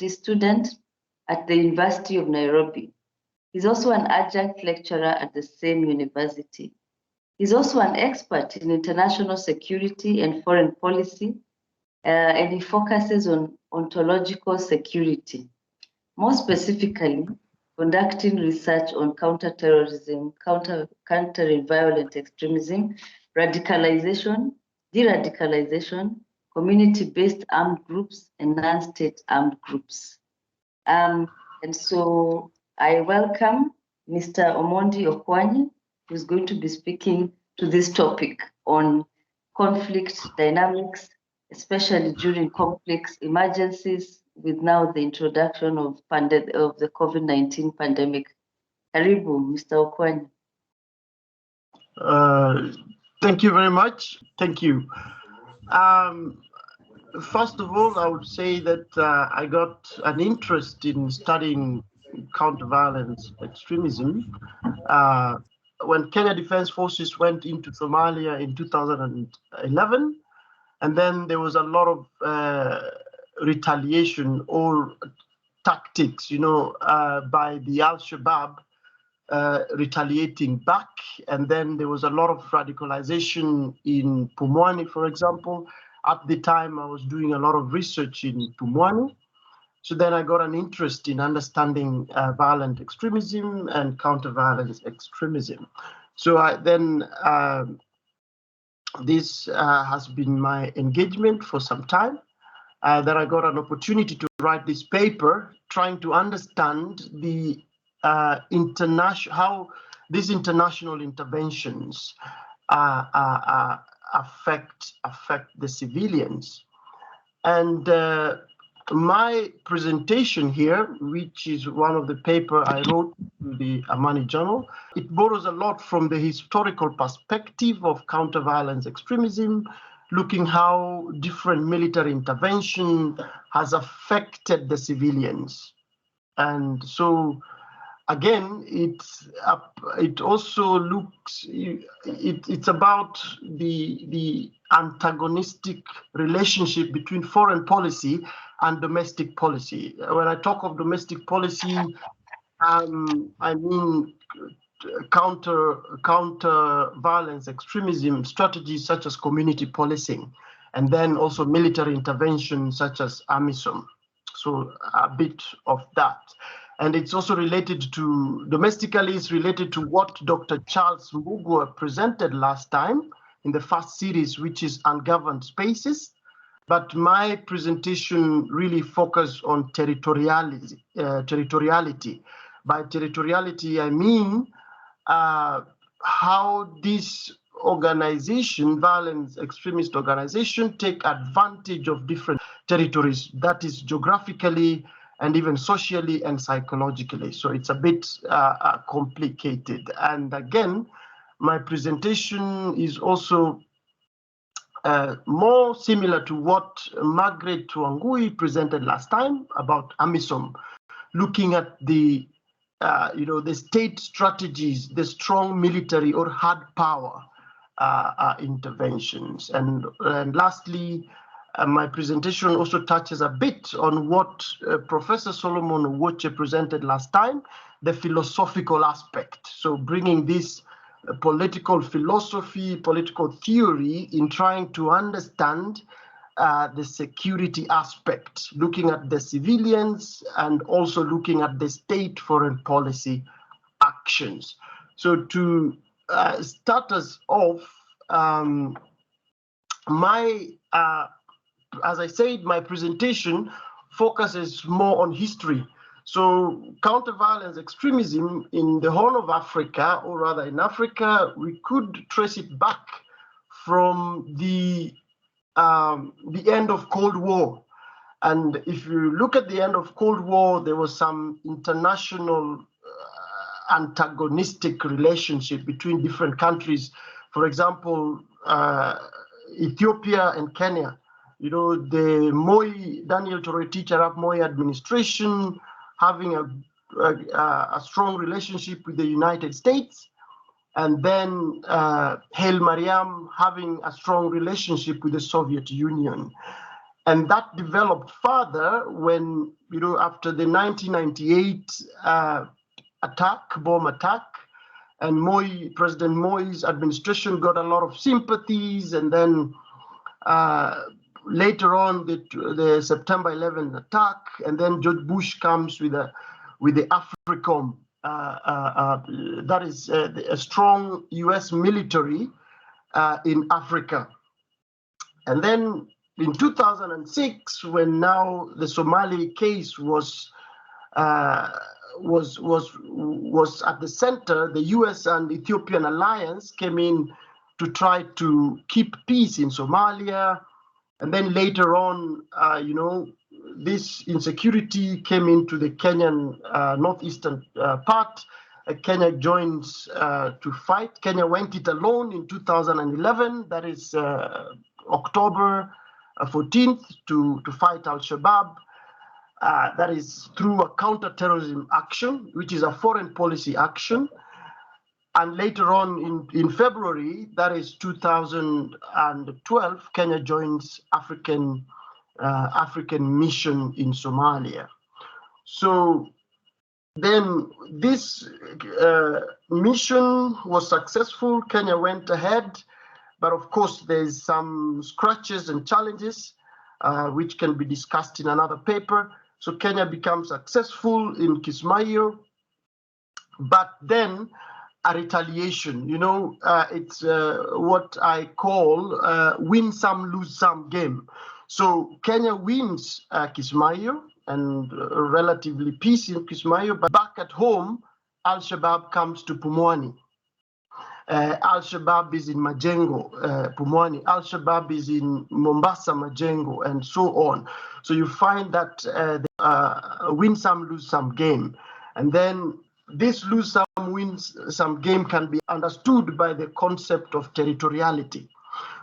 student at the University of Nairobi. He's also an adjunct lecturer at the same university. He's also an expert in international security and foreign policy, and he focuses on ontological security. More specifically, conducting research on counterterrorism, countering violent extremism, radicalization, de-radicalization, community-based armed groups, and non-state armed groups. And so I welcome Mr. Omondi Okwanyi, who's going to be speaking to this topic on conflict dynamics, especially during complex emergencies, with now the introduction of the COVID-19 pandemic. Karibu, Mr. Okwanyi. Thank you very much. Thank you. First of all, I would say that I got an interest in studying counter-violence extremism when Kenya Defense Forces went into Somalia in 2011, and then there was a lot of retaliation or tactics, by the Al-Shabaab retaliating back, and then there was a lot of radicalization in Pumwani, for example. At the time, I was doing a lot of research in Pumwani. So then I got an interest in understanding violent extremism and counter-violence extremism. So this has been my engagement for some time. That I got an opportunity to write this paper, trying to understand the how these international interventions affect the civilians. And my presentation here, which is one of the paper I wrote in the Amani Journal, it borrows a lot from the historical perspective of counter-violence extremism, looking how different military intervention has affected the civilians. And so again, it also looks, it's about the antagonistic relationship between foreign policy and domestic policy. When I talk of domestic policy, I mean counter violence extremism strategies such as community policing, and then also military intervention such as AMISOM. So a bit of that. And it's also related to, domestically, it's related to what Dr. Charles Mbugua presented last time in the first series, which is Ungoverned Spaces. But my presentation really focused on territoriality. By territoriality, I mean how this organization, violence extremist organization, take advantage of different territories, that is geographically and even socially and psychologically. So it's a bit complicated. And again, my presentation is also more similar to what Margaret Wangui presented last time about AMISOM, looking at the the state strategies, the strong military or hard power interventions. And lastly, my presentation also touches a bit on what Professor Solomon Owoche presented last time, the philosophical aspect. So bringing this political philosophy, political theory in trying to understand the security aspect, looking at the civilians and also looking at the state foreign policy actions. So to start us off, as I said, my presentation focuses more on history. So counter-violence extremism in the Horn of Africa, or rather in Africa, we could trace it back from the end of Cold War. And if you look at the end of Cold War, there was some international antagonistic relationship between different countries. For example, Ethiopia and Kenya. The Daniel Toroitich Arap Moi administration having a strong relationship with the United States, and then Haile Mariam having a strong relationship with the Soviet Union. And that developed further when, after the 1998 bomb attack, and President Moi's administration got a lot of sympathies, and then later on the September 11th attack, and then George Bush comes with the AFRICOM, that is a strong U.S. military in Africa. And then in 2006, when now the Somali case was at the center, the U.S. and Ethiopian alliance came in to try to keep peace in Somalia. And then later on, this insecurity came into the Kenyan northeastern part. Kenya joins to fight. Kenya went it alone in 2011, that is October 14th, to fight Al-Shabaab. That is through a counter-terrorism action, which is a foreign policy action. And later on in February, that is 2012, Kenya joins African mission in Somalia. So then this mission was successful. Kenya went ahead, but of course there's some scratches and challenges which can be discussed in another paper. So Kenya becomes successful in Kismayo, but then a retaliation, it's what I call win some, lose some game. So Kenya wins Kismayo and relatively peace in Kismayo, but back at home, Al-Shabaab comes to Pumwani. Al-Shabaab is in Majengo, Pumwani. Al-Shabaab is in Mombasa, Majengo, and so on. So you find that win some, lose some game. And then this lose some, win some game can be understood by the concept of territoriality.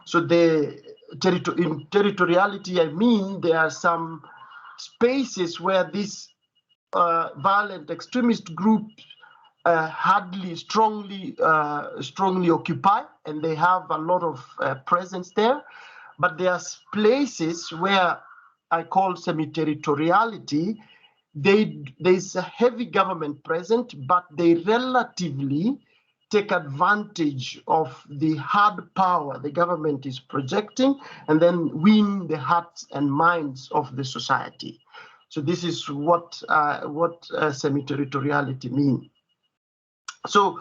So in territoriality, I mean there are some spaces where these violent extremist groups hardly strongly occupy, and they have a lot of presence there. But there are places where I call semi-territoriality. There's a heavy government present, but they relatively take advantage of the hard power the government is projecting and then win the hearts and minds of the society. So this is what semi-territoriality means. So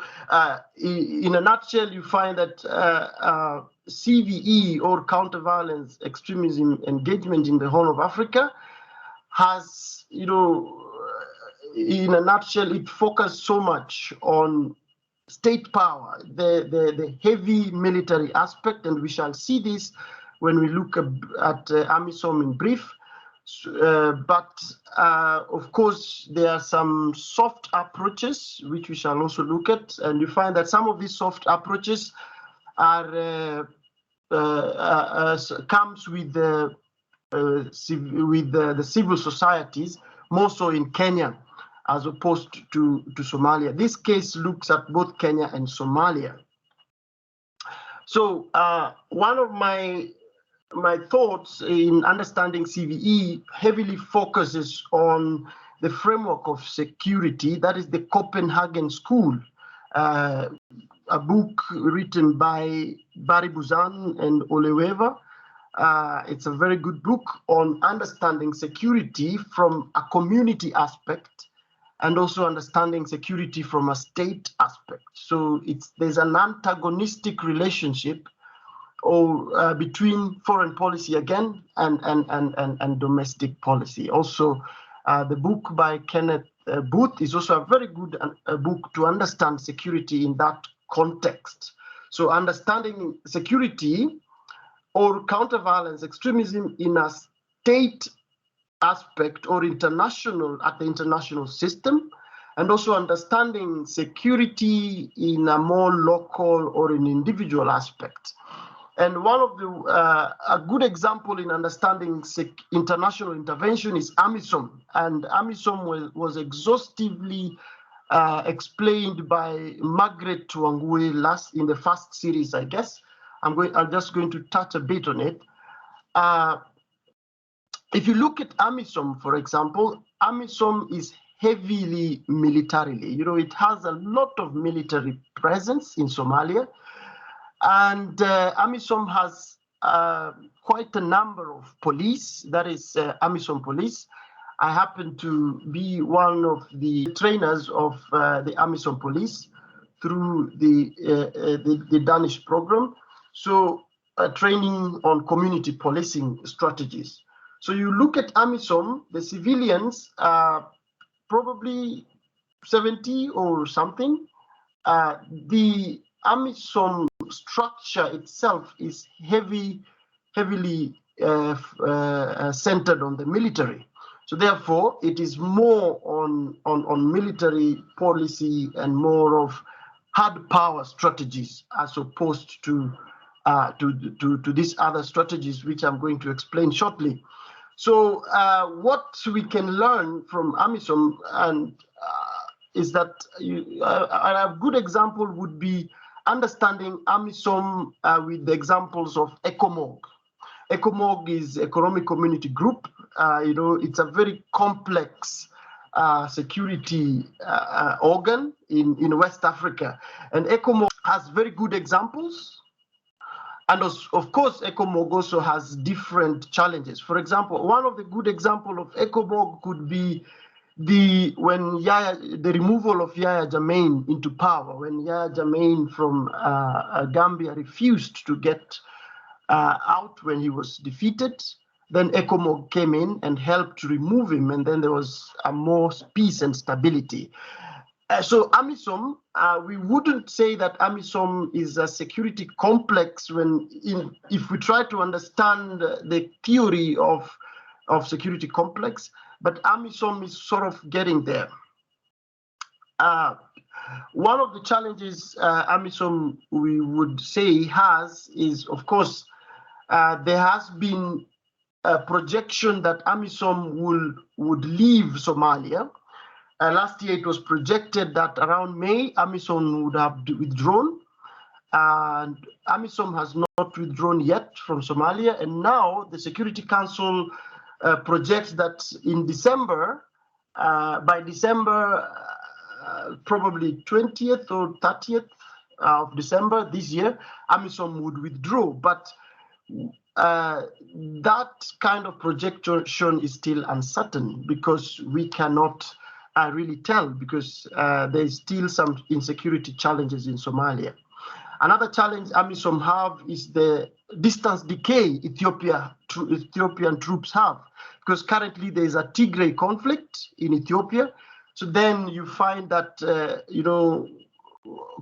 in a nutshell, you find that CVE, or counter-violence extremism engagement in the Horn of Africa, has, in a nutshell, it focused so much on state power, the heavy military aspect, and we shall see this when we look at AMISOM in brief. But of course, there are some soft approaches which we shall also look at, and you find that some of these soft approaches are comes with the civil societies, more so in Kenya as opposed to Somalia. This case looks at both Kenya and Somalia. So one of my thoughts in understanding CVE heavily focuses on the framework of security, that is the Copenhagen School, a book written by Barry Buzan and Ole Wever. It's a very good book on understanding security from a community aspect and also understanding security from a state aspect. So there's an antagonistic relationship between foreign policy again and domestic policy. Also, the book by Kenneth Booth is also a very good book to understand security in that context. So understanding security or counter-violence extremism in a state aspect or at the international system, and also understanding security in a more local or an individual aspect. And one of a good example in understanding international intervention is AMISOM. And AMISOM was exhaustively explained by Margaret Wangui in the first series, I guess. I'm just going to touch a bit on it. if you look at AMISOM, for example, AMISOM is heavily militarily. It has a lot of military presence in Somalia, and AMISOM has quite a number of police. That is AMISOM police. I happen to be one of the trainers of the AMISOM police through the Danish program. So training on community policing strategies. So you look at AMISOM, the civilians are probably 70 or something. The AMISOM structure itself is heavily centered on the military. So therefore, it is more on military policy and more of hard power strategies as opposed to these other strategies, which I'm going to explain shortly. So what we can learn from AMISOM is that a good example would be understanding AMISOM with the examples of ECOMOG. ECOMOG is Economic Community Group. It's a very complex security organ in West Africa. And ECOMOG has very good examples. And of course, ECOMOG also has different challenges. For example, one of the good examples of ECOMOG could be the removal of Yahya Jammeh into power, when Yahya Jammeh from Gambia refused to get out when he was defeated. Then ECOMOG came in and helped to remove him, and then there was more peace and stability. So AMISOM, we wouldn't say that AMISOM is a security complex if we try to understand the theory of security complex, but AMISOM is sort of getting there. One of the challenges AMISOM, we would say, has is, of course, there has been a projection that AMISOM would leave Somalia. Last year, it was projected that around May, AMISOM would have withdrawn. And AMISOM has not withdrawn yet from Somalia. And now the Security Council projects that in December, by December, probably 20th or 30th of December this year, AMISOM would withdraw. But that kind of projection is still uncertain because we cannot really tell, because there's still some insecurity challenges in Somalia. Another challenge AMISOM have is the distance decay Ethiopian troops have, because currently there is a Tigray conflict in Ethiopia. So then you find that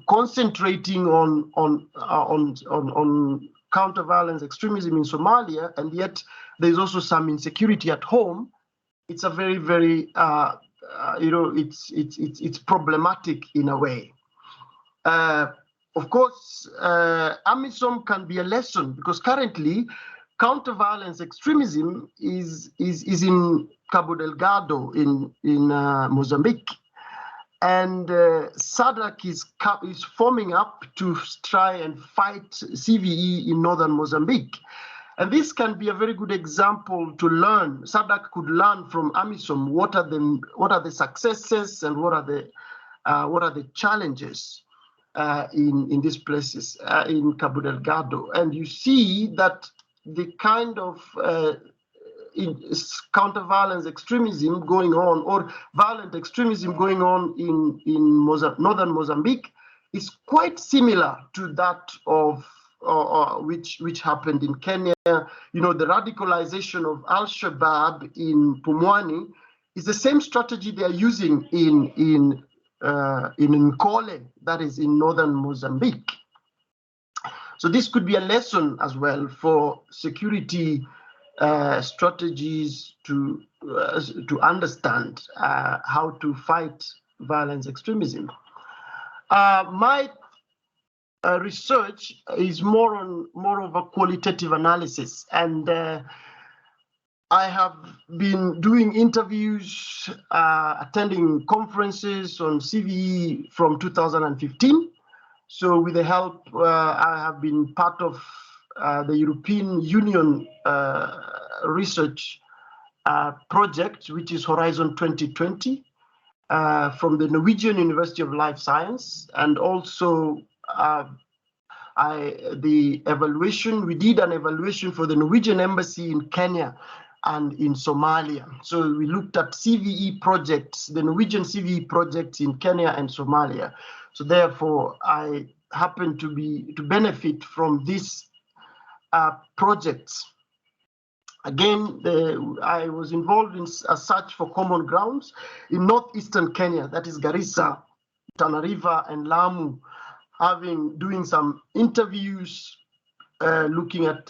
concentrating on counter-violence extremism in Somalia, and yet there's also some insecurity at home. It's a very, very it's problematic in a way. Of course, AMISOM can be a lesson, because currently counter-violence extremism is in Cabo Delgado in Mozambique, and SADC is forming up to try and fight CVE in northern Mozambique. And this can be a very good example to learn. SADC could learn from AMISOM what are the successes and what are the challenges in these places in Cabo Delgado. And you see that the kind of counter-violence extremism going on, or violent extremism going on in northern Mozambique, is quite similar to that of which happened in Kenya. The radicalization of Al-Shabaab in Pumwani is the same strategy they are using in Nkole, that is in northern Mozambique. So this could be a lesson as well for security strategies to understand how to fight violence extremism. My research is more of a qualitative analysis, and I have been doing interviews, attending conferences on CVE from 2015. So with the help, I have been part of the European Union research project, which is Horizon 2020, from the Norwegian University of Life Science, and also the evaluation. We did an evaluation for the Norwegian Embassy in Kenya and in Somalia. So we looked at CVE projects, the Norwegian CVE projects in Kenya and Somalia. So therefore, I happen to benefit from these projects. Again, I was involved in a search for common grounds in northeastern Kenya, that is Garissa, Tana River, and Lamu, doing some interviews, looking at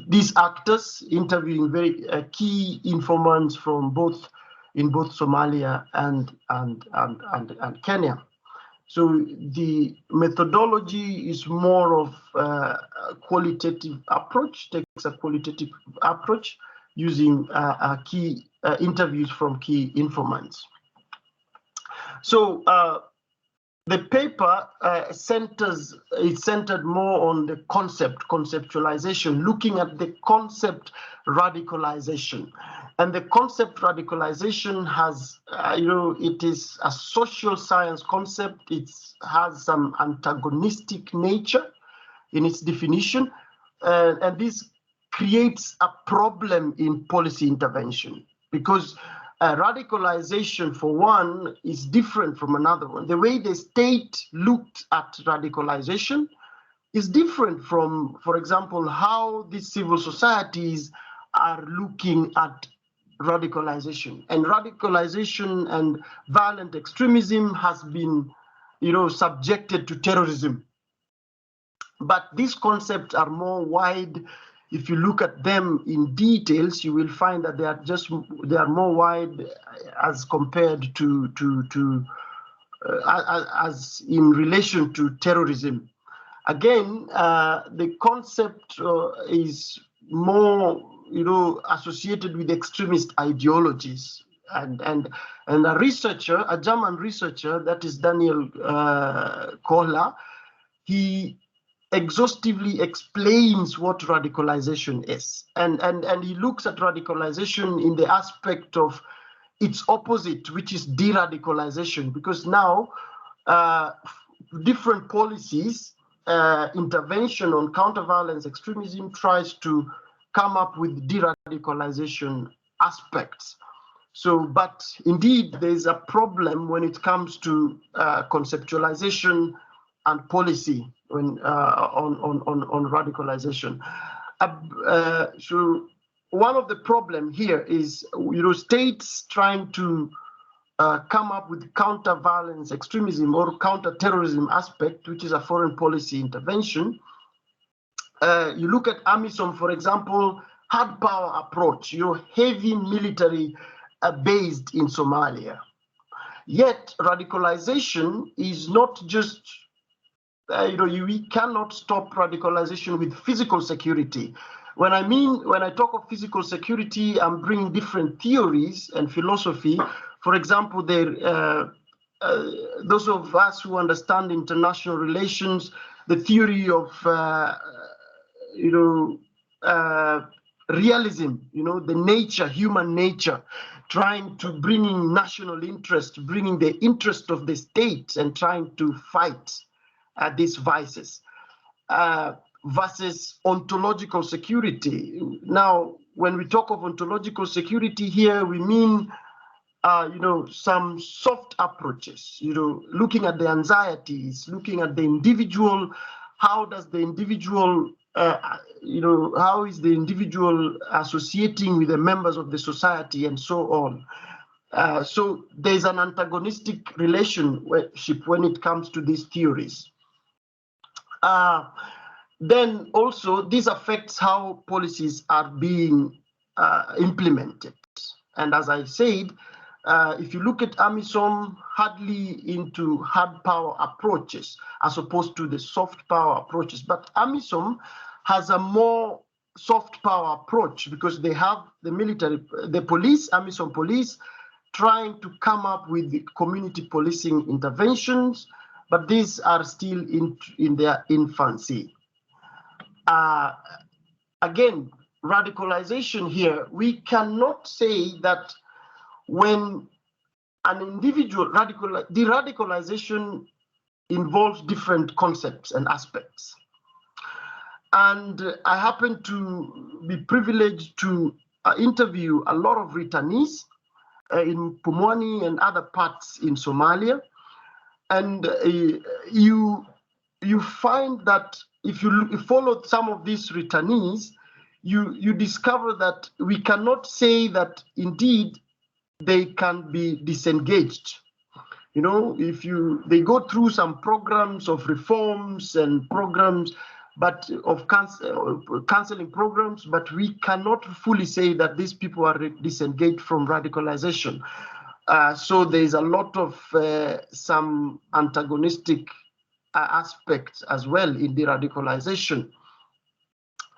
these actors, interviewing very key informants from both Somalia and Kenya. So the methodology is more of a qualitative approach, takes a qualitative approach using key interviews from key informants. So the paper centered more on the conceptualization, looking at the concept radicalization. And the concept radicalization has, it is a social science concept. It has some antagonistic nature in its definition. And this creates a problem in policy intervention, because radicalization, for one, is different from another one. The way the state looked at radicalization is different from, for example, how these civil societies are looking at radicalization. And radicalization and violent extremism has been, subjected to terrorism. But these concepts are more wide. If you look at them in details, you will find that they are more wide as compared to as in relation to terrorism. Again, the concept is more, associated with extremist ideologies. And a researcher, a German researcher, that is Daniel Kohler, he exhaustively explains what radicalization is. And he looks at radicalization in the aspect of its opposite, which is de-radicalization, because now different policies, intervention on counter-violence extremism tries to come up with de-radicalization aspects. So, but indeed, there's a problem when it comes to conceptualization and policy when on radicalization. So one of the problem here is, states trying to come up with counter-violence extremism or counter-terrorism aspect, which is a foreign policy intervention. You look at AMISOM, for example, hard power approach, heavy military based in Somalia. Yet radicalization is not just, we cannot stop radicalization with physical security. When I talk of physical security, I'm bringing different theories and philosophy. For example, those of us who understand international relations, the theory of, realism, the nature, human nature, trying to bring in national interest, bringing the interest of the state and trying to fight these vices, versus ontological security. Now, when we talk of ontological security here, we mean, some soft approaches, looking at the anxieties, looking at the individual, how does the individual, how is the individual associating with the members of the society and so on. So there's an antagonistic relationship when it comes to these theories. Then also this affects how policies are being implemented. And as I said, if you look at AMISOM, hardly into hard power approaches as opposed to the soft power approaches. But AMISOM has a more soft power approach because they have the military, the police, AMISOM police, trying to come up with the community policing interventions, but these are still in their infancy. Again, radicalization here, we cannot say that when an individual de-radicalization involves different concepts and aspects. And I happen to be privileged to interview a lot of returnees in Pumwani and other parts in Somalia. And you find that if you follow some of these returnees, you discover that we cannot say that indeed they can be disengaged. You know, they go through some programs of reforms and programs, but of counseling programs, but we cannot fully say that these people are disengaged from radicalization. So there's a lot of some antagonistic aspects as well in the radicalization.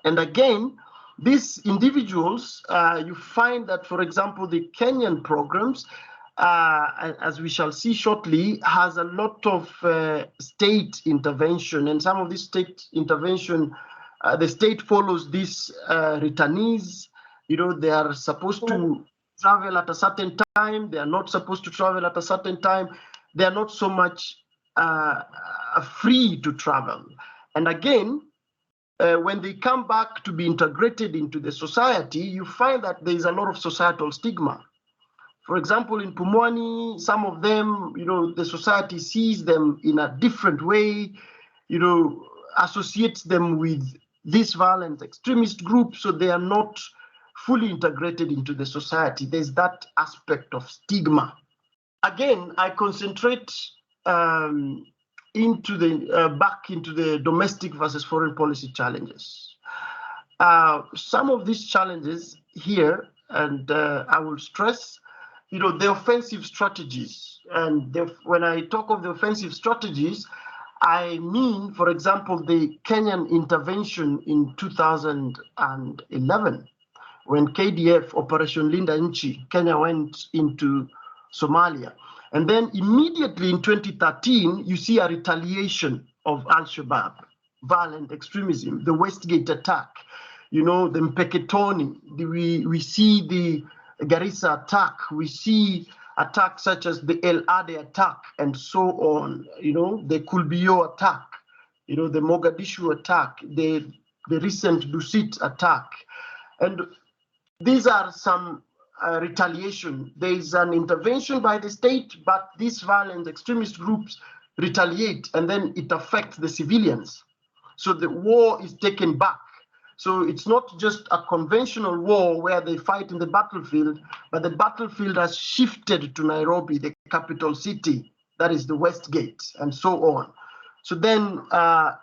And again, these individuals, you find that, for example, the Kenyan programs, as we shall see shortly, has a lot of state intervention, and some of this state intervention, the state follows these returnees. You know, they are supposed to travel at a certain time. They are not supposed to travel at a certain time. They are not so much free to travel. And again, when they come back to be integrated into the society, you find that there is a lot of societal stigma. For example, in Pumwani, some of them, you know, the society sees them in a different way, you know, associates them with this violent extremist group, so they are not fully integrated into the society. There's that aspect of stigma. Again, I concentrate into the domestic versus foreign policy challenges. Some of these challenges here, and I will stress, you know, the offensive strategies. And when I talk of the offensive strategies, I mean, for example, the Kenyan intervention in 2011, when KDF, Operation Linda Nchi, Kenya went into Somalia. And then immediately in 2013, you see a retaliation of Al-Shabaab, violent extremism, the Westgate attack, you know, the Mpeketoni, we see the Garissa attack, we see attacks such as the El Ade attack and so on, you know, the Kulbio attack, you know, the Mogadishu attack, the recent Dusit attack. And these are some retaliation. There is an intervention by the state, but these violent extremist groups retaliate, and then it affects the civilians. So the war is taken back. So it's not just a conventional war where they fight in the battlefield, but the battlefield has shifted to Nairobi, the capital city, that is the Westgate, and so on. So then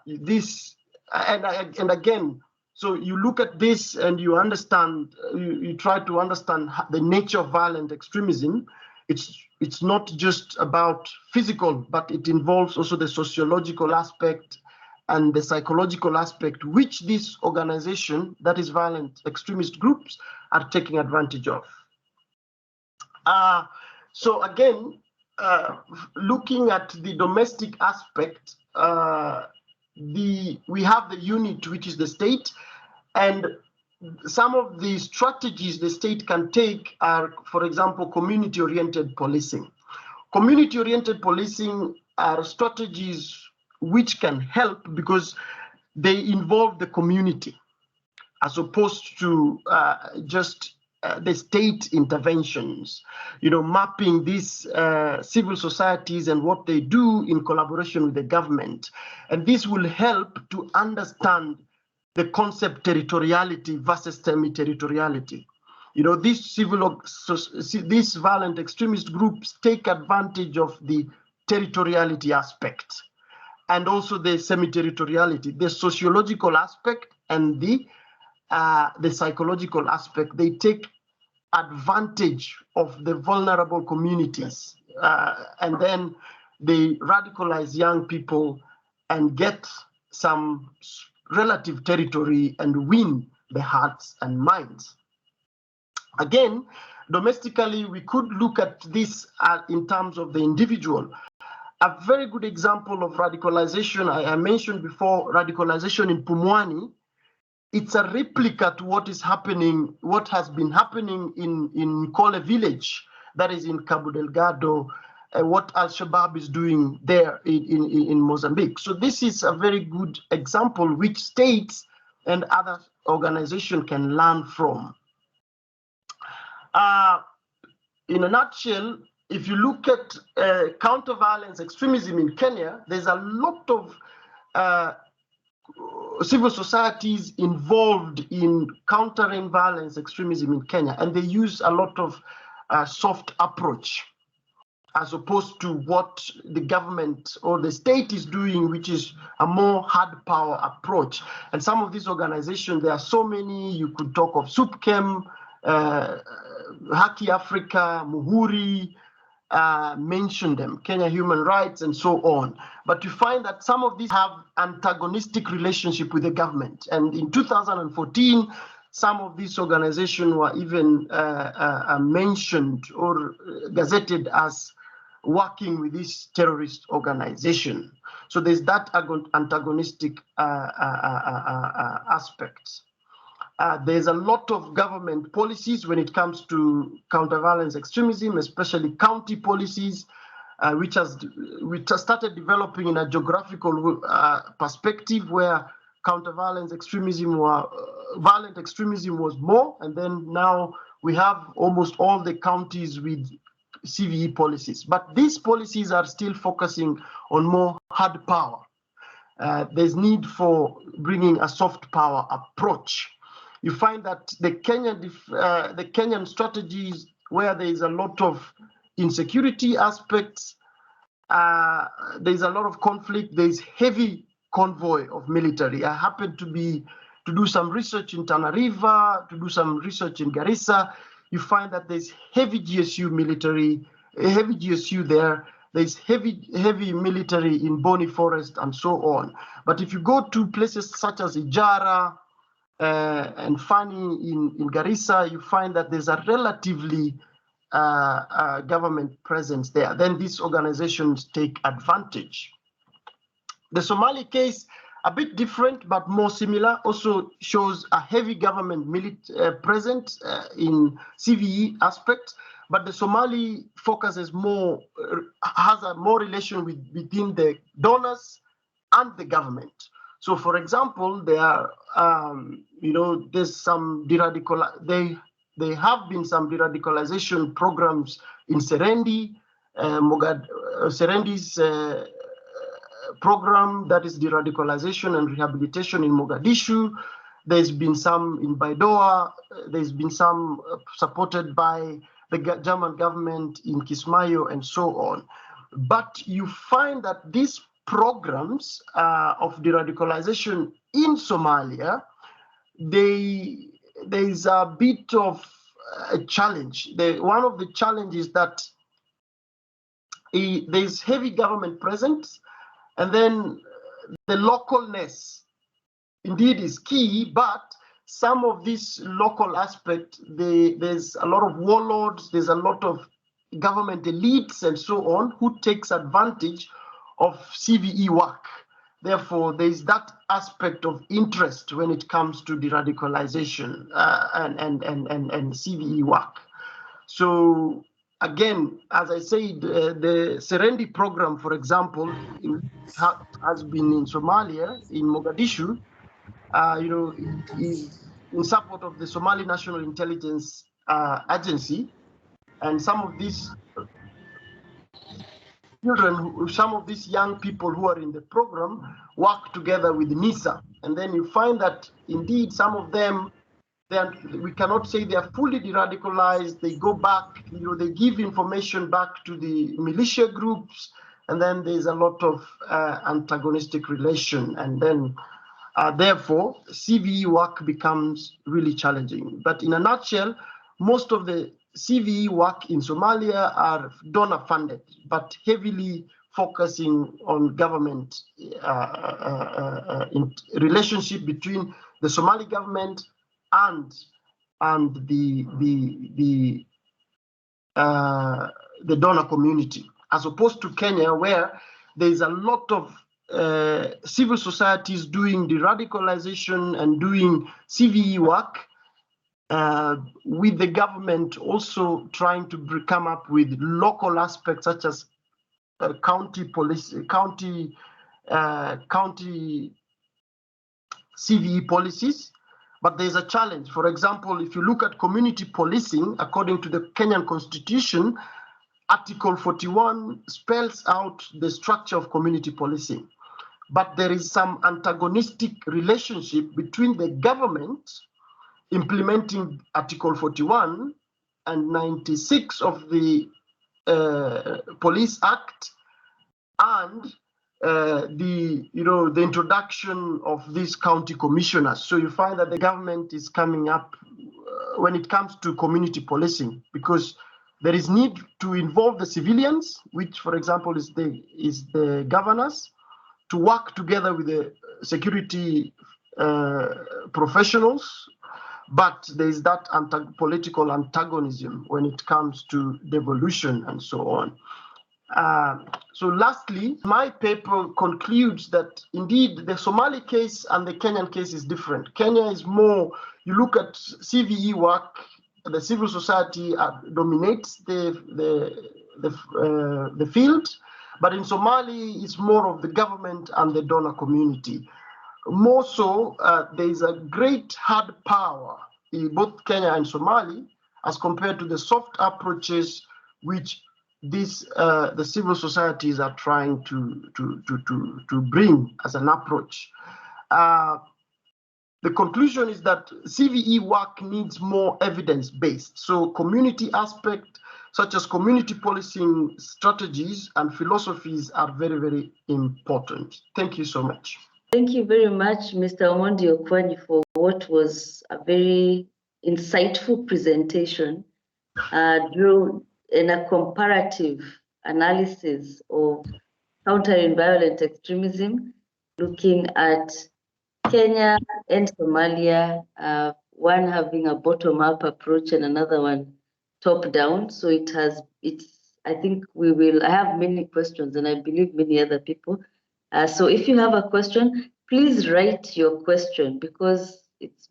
this, and again, so you look at this and you understand, you try to understand the nature of violent extremism. It's not just about physical, but it involves also the sociological aspect and the psychological aspect, which this organization, that is violent extremist groups, are taking advantage of. So again, looking at the domestic aspect, we have the unit, which is the state, and some of the strategies the state can take are, for example, community-oriented policing. Community-oriented policing are strategies which can help because they involve the community as opposed to just the state interventions, you know, mapping these civil societies and what they do in collaboration with the government. And this will help to understand the concept territoriality versus semi-territoriality. You know, these violent extremist groups take advantage of the territoriality aspect and also the semi-territoriality, the sociological aspect and the psychological aspect. They take advantage of the vulnerable communities, and then they radicalize young people and get some relative territory and win the hearts and minds. Again, domestically, we could look at this in terms of the individual. A very good example of radicalization, I mentioned before, radicalization in Pumwani, it's a replica to what is happening, what has been happening in Kole village, that is in Cabo Delgado, what Al-Shabaab is doing there in Mozambique. So this is a very good example which states and other organizations can learn from. In a nutshell, if you look at counter-violence extremism in Kenya, there's a lot of civil societies involved in countering violence extremism in Kenya, and they use a lot of soft approach as opposed to what the government or the state is doing, which is a more hard power approach. And some of these organizations, there are so many, you could talk of SUPKEM, Haki Africa, Muhuri, mention them, Kenya Human Rights, and so on. But you find that some of these have antagonistic relationship with the government. And in 2014, some of these organizations were even mentioned or gazetted as working with this terrorist organization. So there's that antagonistic aspect. There's a lot of government policies when it comes to counter-violence extremism, especially county policies, which has started developing in a geographical perspective where counter-violence extremism violent extremism was more, and then now we have almost all the counties with CVE policies. But these policies are still focusing on more hard power. There's need for bringing a soft power approach. You find that the Kenyan strategies where there is a lot of insecurity aspects, there's a lot of conflict, there's heavy convoy of military. I happened to do some research in Tana River, to do some research in Garissa. You find that there's heavy GSU military, heavy GSU there. There's heavy military in Boni Forest and so on. But if you go to places such as Ijara and Fani in Garissa, you find that there's a relatively government presence there. Then these organizations take advantage. The Somali case, a bit different but more similar, also shows a heavy government present in CVE aspects, but the Somali focus is has a more relation between the donors and the government. So, for example, there are, there's some there have been some de-radicalization programs in Serendi, Serendi's program, that is de-radicalization and rehabilitation in Mogadishu. There's been some in Baidoa. There's been some supported by the German government in Kismayo and so on. But you find that these programs of de-radicalization in Somalia, there's a bit of a challenge. One of the challenges that there's heavy government presence, and then the localness indeed is key, but some of this local aspect, there's a lot of warlords, there's a lot of government elites and so on who takes advantage of CVE work. Therefore, there's that aspect of interest when it comes to the-radicalization and CVE work. So again, as I said, the Serendi program, for example, has been in Somalia, in Mogadishu, is in support of the Somali National Intelligence Agency, and some of these children, some of these young people who are in the program work together with NISA, and then you find that indeed some of them, we cannot say they are fully de-radicalized. They go back, they give information back to the militia groups, and then there's a lot of antagonistic relation, and then therefore CVE work becomes really challenging. But in a nutshell, most of the CVE work in Somalia are donor funded, but heavily focusing on government in relationship between the Somali government and the donor community, as opposed to Kenya, where there is a lot of civil societies doing the radicalization and doing CVE work, with the government also trying to come up with local aspects such as county police, county CVE policies. But there's a challenge. For example, if you look at community policing, according to the Kenyan Constitution, Article 41 spells out the structure of community policing. But there is some antagonistic relationship between the government implementing Article 41 and 96 of the Police Act and the introduction of these county commissioners. So you find that the government is coming up when it comes to community policing, because there is need to involve the civilians, which, for example, is the governors, to work together with the security professionals. But there is that political antagonism when it comes to devolution and so on. So lastly, my paper concludes that indeed the Somali case and the Kenyan case is different. Kenya is more, you look at CVE work, the civil society dominates the field, but in Somali it's more of the government and the donor community. More so, there is a great hard power in both Kenya and Somali as compared to the soft approaches which the civil societies are trying to bring as an approach. The conclusion is that CVE work needs more evidence-based. So community aspect, such as community policing strategies and philosophies are very, very important. Thank you so much. Thank you very much, Mr. Omondi Okwanyi, for what was a very insightful presentation, drew in a comparative analysis of countering violent extremism, looking at Kenya and Somalia, one having a bottom-up approach and another one top-down. So I think I have many questions, and I believe many other people. So if you have a question, please write your question, because it's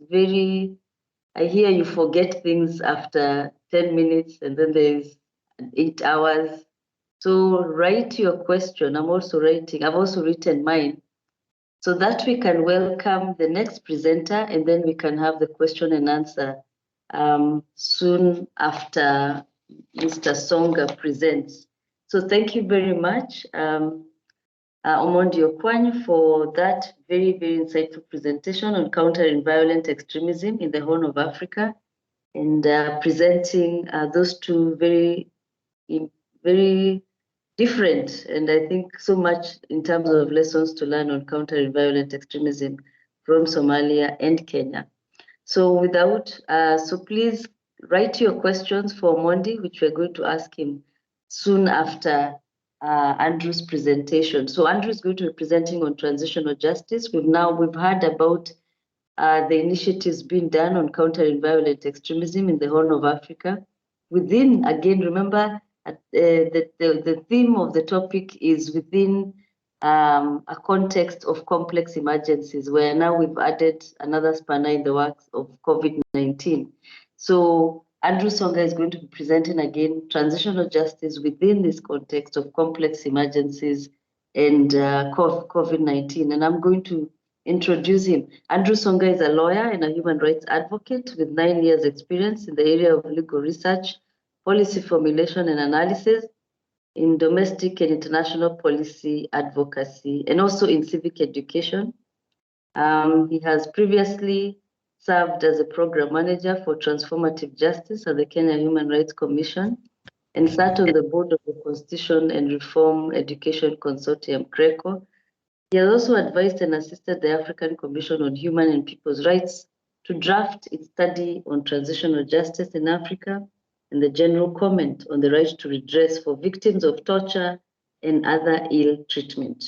I hear you forget things after 10 minutes and then there's 8 hours. So write your question. I've also written mine, so that we can welcome the next presenter, and then we can have the question and answer soon after Mr. Songa presents. So thank you very much, Omondi Okwanyi, for that very, very insightful presentation on countering violent extremism in the Horn of Africa, and presenting those two very, very different, and I think so much in terms of lessons to learn on countering violent extremism from Somalia and Kenya. So please write your questions for Omondi, which we're going to ask him soon after Andrew's presentation. So Andrew is going to be presenting on transitional justice. We've heard about the initiatives being done on countering violent extremism in the Horn of Africa. Within, again, remember, the theme of the topic is within a context of complex emergencies, where now we've added another spanner in the works of COVID-19. So Andrew Songa is going to be presenting again transitional justice within this context of complex emergencies and COVID-19. And I'm going to introduce him. Andrew Songa is a lawyer and a human rights advocate with 9 years experience in the area of legal research, policy formulation and analysis, in domestic and international policy advocacy, and also in civic education. He has previously served as a program manager for transformative justice at the Kenya Human Rights Commission, and sat on the board of the Constitution and Reform Education Consortium, CRECO. He has also advised and assisted the African Commission on Human and People's Rights to draft its study on transitional justice in Africa, and the general comment on the right to redress for victims of torture and other ill treatment.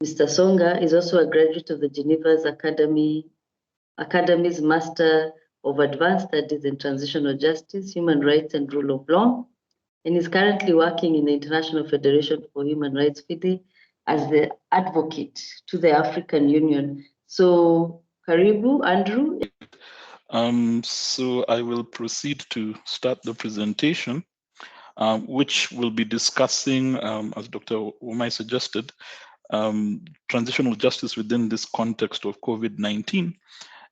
Mr. Songa is also a graduate of the Geneva's Academy's Master of Advanced Studies in Transitional Justice, Human Rights and Rule of Law, and is currently working in the International Federation for Human Rights, FIDE, as the advocate to the African Union. So, Karibu, Andrew. So I will proceed to start the presentation, which will be discussing, as Dr. Umai suggested, transitional justice within this context of COVID-19,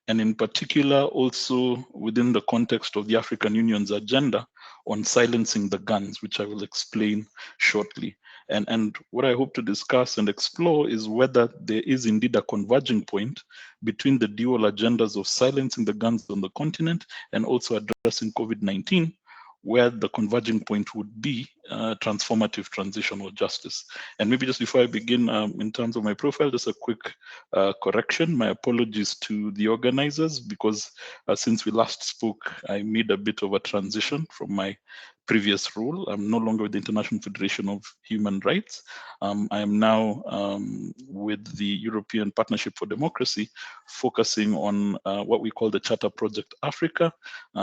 and in particular also within the context of the African Union's agenda on silencing the guns, which I will explain shortly. And what I hope to discuss and explore is whether there is indeed a converging point between the dual agendas of silencing the guns on the continent and also addressing COVID-19, where the converging point would be transformative transitional justice. And maybe just before I begin, in terms of my profile, just a quick correction. My apologies to the organizers, because since we last spoke, I made a bit of a transition from my previous role. I'm no longer with the International Federation of Human Rights. I am now with the European Partnership for Democracy, focusing on what we call the Charter Project Africa,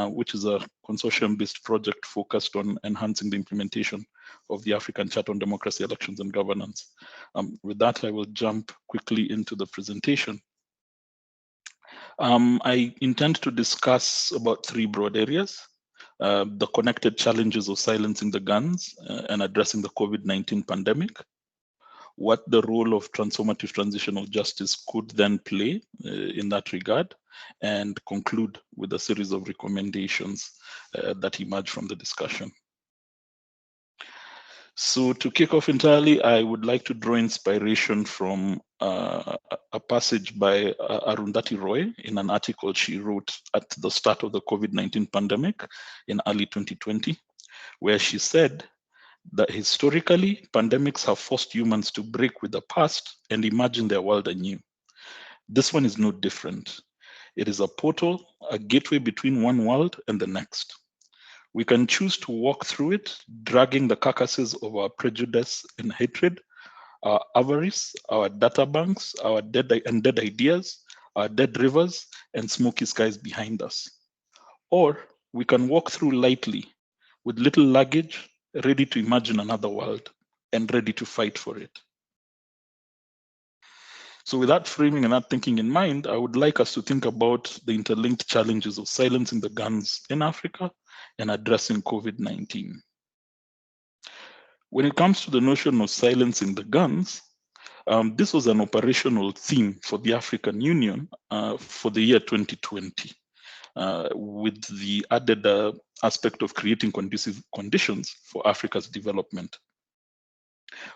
which is a consortium-based project focused on enhancing the implementation of the African Charter on Democracy, Elections and Governance. With that, I will jump quickly into the presentation. I intend to discuss about three broad areas: the connected challenges of silencing the guns and addressing the COVID-19 pandemic, what the role of transformative transitional justice could then play in that regard, and conclude with a series of recommendations that emerge from the discussion. So to kick off entirely, I would like to draw inspiration from a passage by Arundhati Roy in an article she wrote at the start of the COVID-19 pandemic in early 2020, where she said that historically, pandemics have forced humans to break with the past and imagine their world anew. This one is no different. It is a portal, a gateway between one world and the next. We can choose to walk through it, dragging the carcasses of our prejudice and hatred, our avarice, our data banks, our dead ideas, our dead rivers, and smoky skies behind us. Or we can walk through lightly, with little luggage, ready to imagine another world and ready to fight for it. So with that framing and that thinking in mind, I would like us to think about the interlinked challenges of silencing the guns in Africa and addressing COVID-19. When it comes to the notion of silencing the guns, this was an operational theme for the African Union for the year 2020, with the added aspect of creating conducive conditions for Africa's development.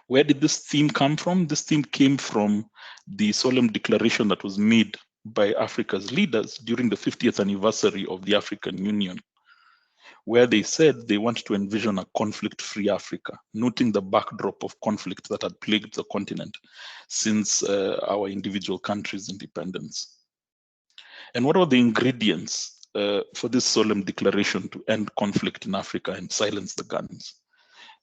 Where did this theme come from? This theme came from the solemn declaration that was made by Africa's leaders during the 50th anniversary of the African Union, where they said they want to envision a conflict-free Africa, noting the backdrop of conflict that had plagued the continent since our individual countries' independence. And what are the ingredients for this solemn declaration to end conflict in Africa and silence the guns?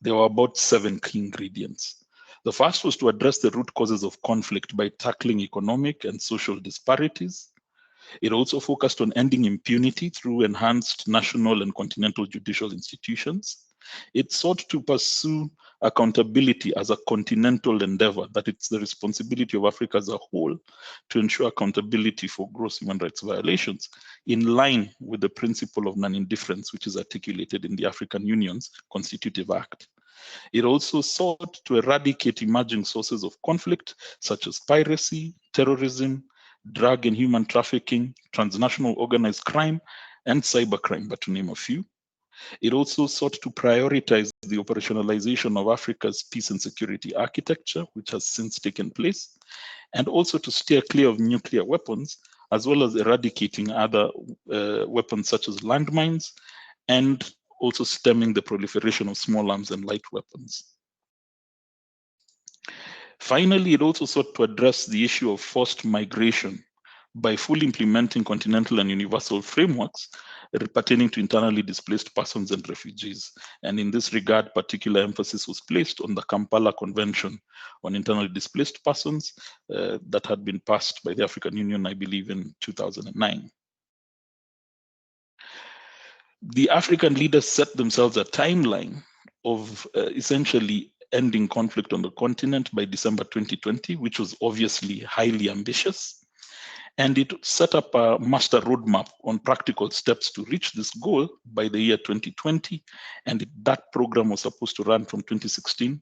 There were about 7 key ingredients. The first was to address the root causes of conflict by tackling economic and social disparities. It also focused on ending impunity through enhanced national and continental judicial institutions. It sought to pursue accountability as a continental endeavor, that it's the responsibility of Africa as a whole to ensure accountability for gross human rights violations, in line with the principle of non-indifference, which is articulated in the African Union's Constitutive Act. It also sought to eradicate emerging sources of conflict, such as piracy, terrorism, drug and human trafficking, transnational organized crime, and cybercrime, but to name a few. It also sought to prioritize the operationalization of Africa's peace and security architecture, which has since taken place, and also to steer clear of nuclear weapons, as well as eradicating other weapons such as landmines, and also stemming the proliferation of small arms and light weapons. Finally, it also sought to address the issue of forced migration by fully implementing continental and universal frameworks pertaining to internally displaced persons and refugees. And in this regard, particular emphasis was placed on the Kampala Convention on Internally Displaced Persons that had been passed by the African Union, I believe, in 2009. The African leaders set themselves a timeline of essentially ending conflict on the continent by December 2020, which was obviously highly ambitious. And it set up a master roadmap on practical steps to reach this goal by the year 2020. And that program was supposed to run from 2016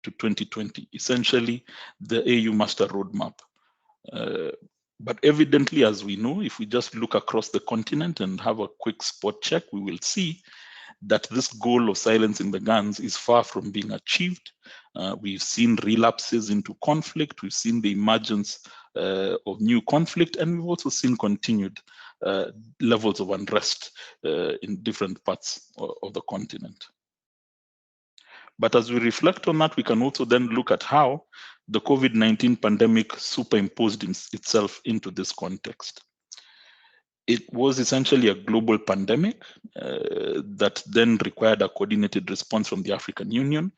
to 2020, essentially the AU master roadmap. But evidently, as we know, if we just look across the continent and have a quick spot check, we will see that this goal of silencing the guns is far from being achieved. We've seen relapses into conflict, we've seen the emergence of new conflict, and we've also seen continued levels of unrest in different parts of the continent. But as we reflect on that, we can also then look at how the COVID-19 pandemic superimposed itself into this context. It was essentially a global pandemic that then required a coordinated response from the African Union.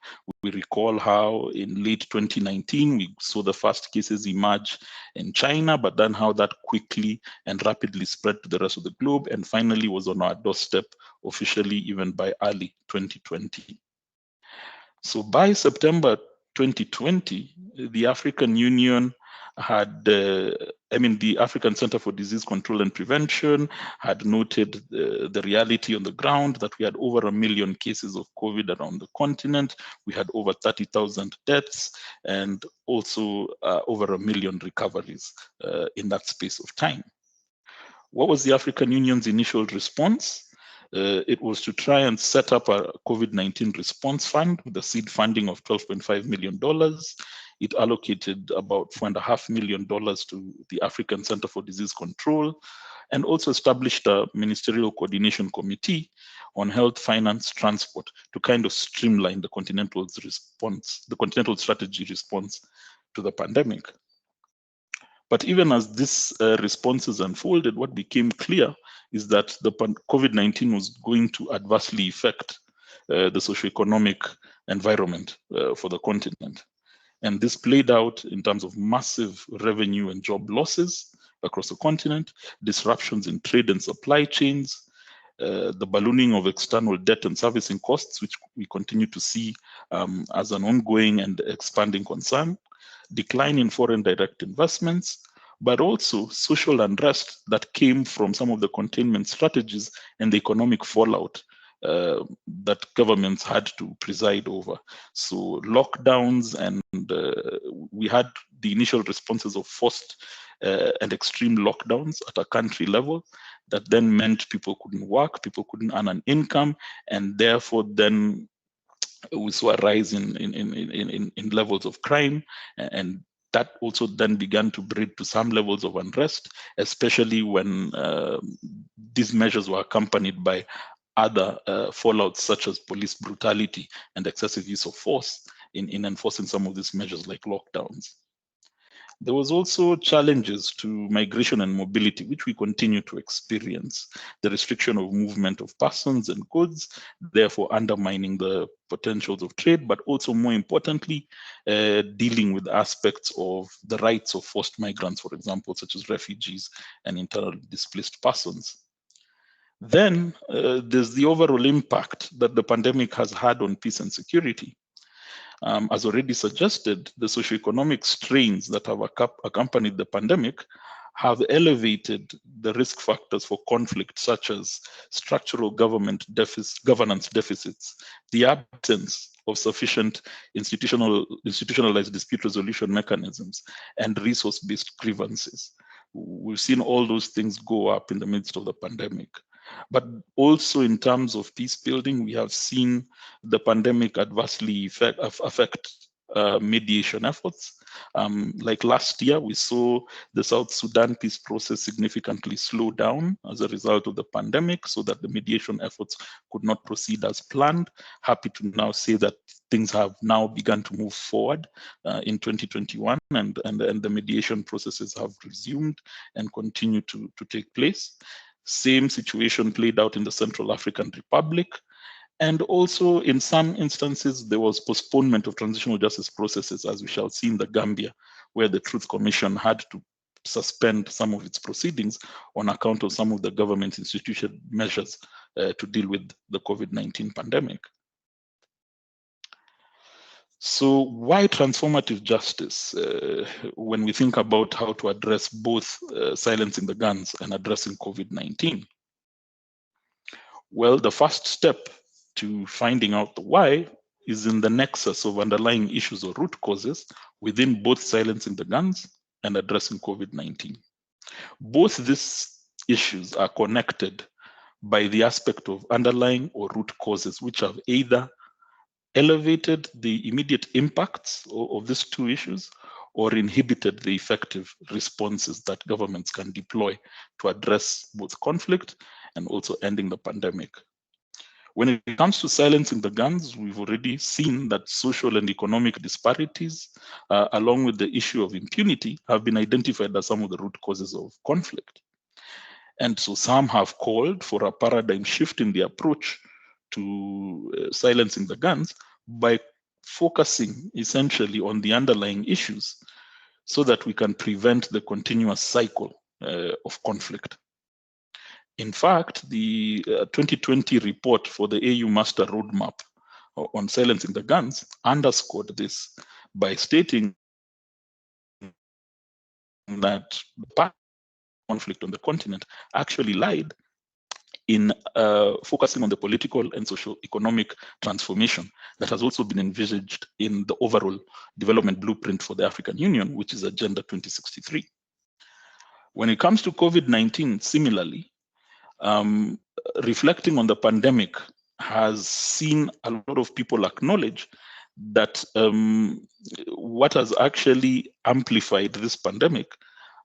We recall how in late 2019, we saw the first cases emerge in China, but then how that quickly and rapidly spread to the rest of the globe and finally was on our doorstep officially even by early 2020. So by September 2020, the African Union had, the African Center for Disease Control and Prevention had noted the reality on the ground that we had over 1 million cases of COVID around the continent. We had over 30,000 deaths and also over 1 million recoveries in that space of time. What was the African Union's initial response? It was to try and set up a COVID-19 response fund with a seed funding of $12.5 million. It allocated about $4.5 million to the African Center for Disease Control, and also established a ministerial coordination committee on health, finance, transport to kind of streamline the continental strategy response to the pandemic. But even as this responses unfolded, what became clear is that the COVID-19 was going to adversely affect the socioeconomic environment for the continent. And this played out in terms of massive revenue and job losses across the continent, disruptions in trade and supply chains, the ballooning of external debt and servicing costs, which we continue to see as an ongoing and expanding concern, decline in foreign direct investments, but also social unrest that came from some of the containment strategies and the economic fallout that governments had to preside over. So lockdowns, and we had the initial responses of forced and extreme lockdowns at a country level that then meant people couldn't work, people couldn't earn an income, and therefore then we saw a rise in levels of crime, and that also then began to breed to some levels of unrest, especially when these measures were accompanied by other fallouts such as police brutality and excessive use of force in enforcing some of these measures like lockdowns. There was also challenges to migration and mobility, which we continue to experience. The restriction of movement of persons and goods, therefore undermining the potentials of trade, but also more importantly, dealing with aspects of the rights of forced migrants, for example, such as refugees and internally displaced persons. Then there's the overall impact that the pandemic has had on peace and security. As already suggested, the socioeconomic strains that have accompanied the pandemic have elevated the risk factors for conflict, such as structural governance deficits, the absence of sufficient institutionalized dispute resolution mechanisms, and resource-based grievances. We've seen all those things go up in the midst of the pandemic. But also in terms of peace building, we have seen the pandemic adversely affect mediation efforts. Like last year, we saw the South Sudan peace process significantly slow down as a result of the pandemic, so that the mediation efforts could not proceed as planned. Happy to now say that things have now begun to move forward in 2021, and the mediation processes have resumed and continue to take place. Same situation played out in the Central African Republic. And also in some instances, there was postponement of transitional justice processes, as we shall see in the Gambia, where the Truth Commission had to suspend some of its proceedings on account of some of the government's institutional measures to deal with the COVID-19 pandemic. So why transformative justice when we think about how to address both silencing the guns and addressing COVID-19? Well, the first step to finding out the why is in the nexus of underlying issues or root causes within both silencing the guns and addressing COVID-19. Both these issues are connected by the aspect of underlying or root causes, which have either elevated the immediate impacts of these two issues or inhibited the effective responses that governments can deploy to address both conflict and also ending the pandemic. When it comes to silencing the guns, we've already seen that social and economic disparities, along with the issue of impunity, have been identified as some of the root causes of conflict. And so some have called for a paradigm shift in the approach to silencing the guns by focusing essentially on the underlying issues so that we can prevent the continuous cycle of conflict. In fact, the 2020 report for the AU Master Roadmap on silencing the guns underscored this by stating that the conflict on the continent actually lied in focusing on the political and socio-economic transformation that has also been envisaged in the overall development blueprint for the African Union, which is Agenda 2063. When it comes to COVID-19, similarly, reflecting on the pandemic has seen a lot of people acknowledge that what has actually amplified this pandemic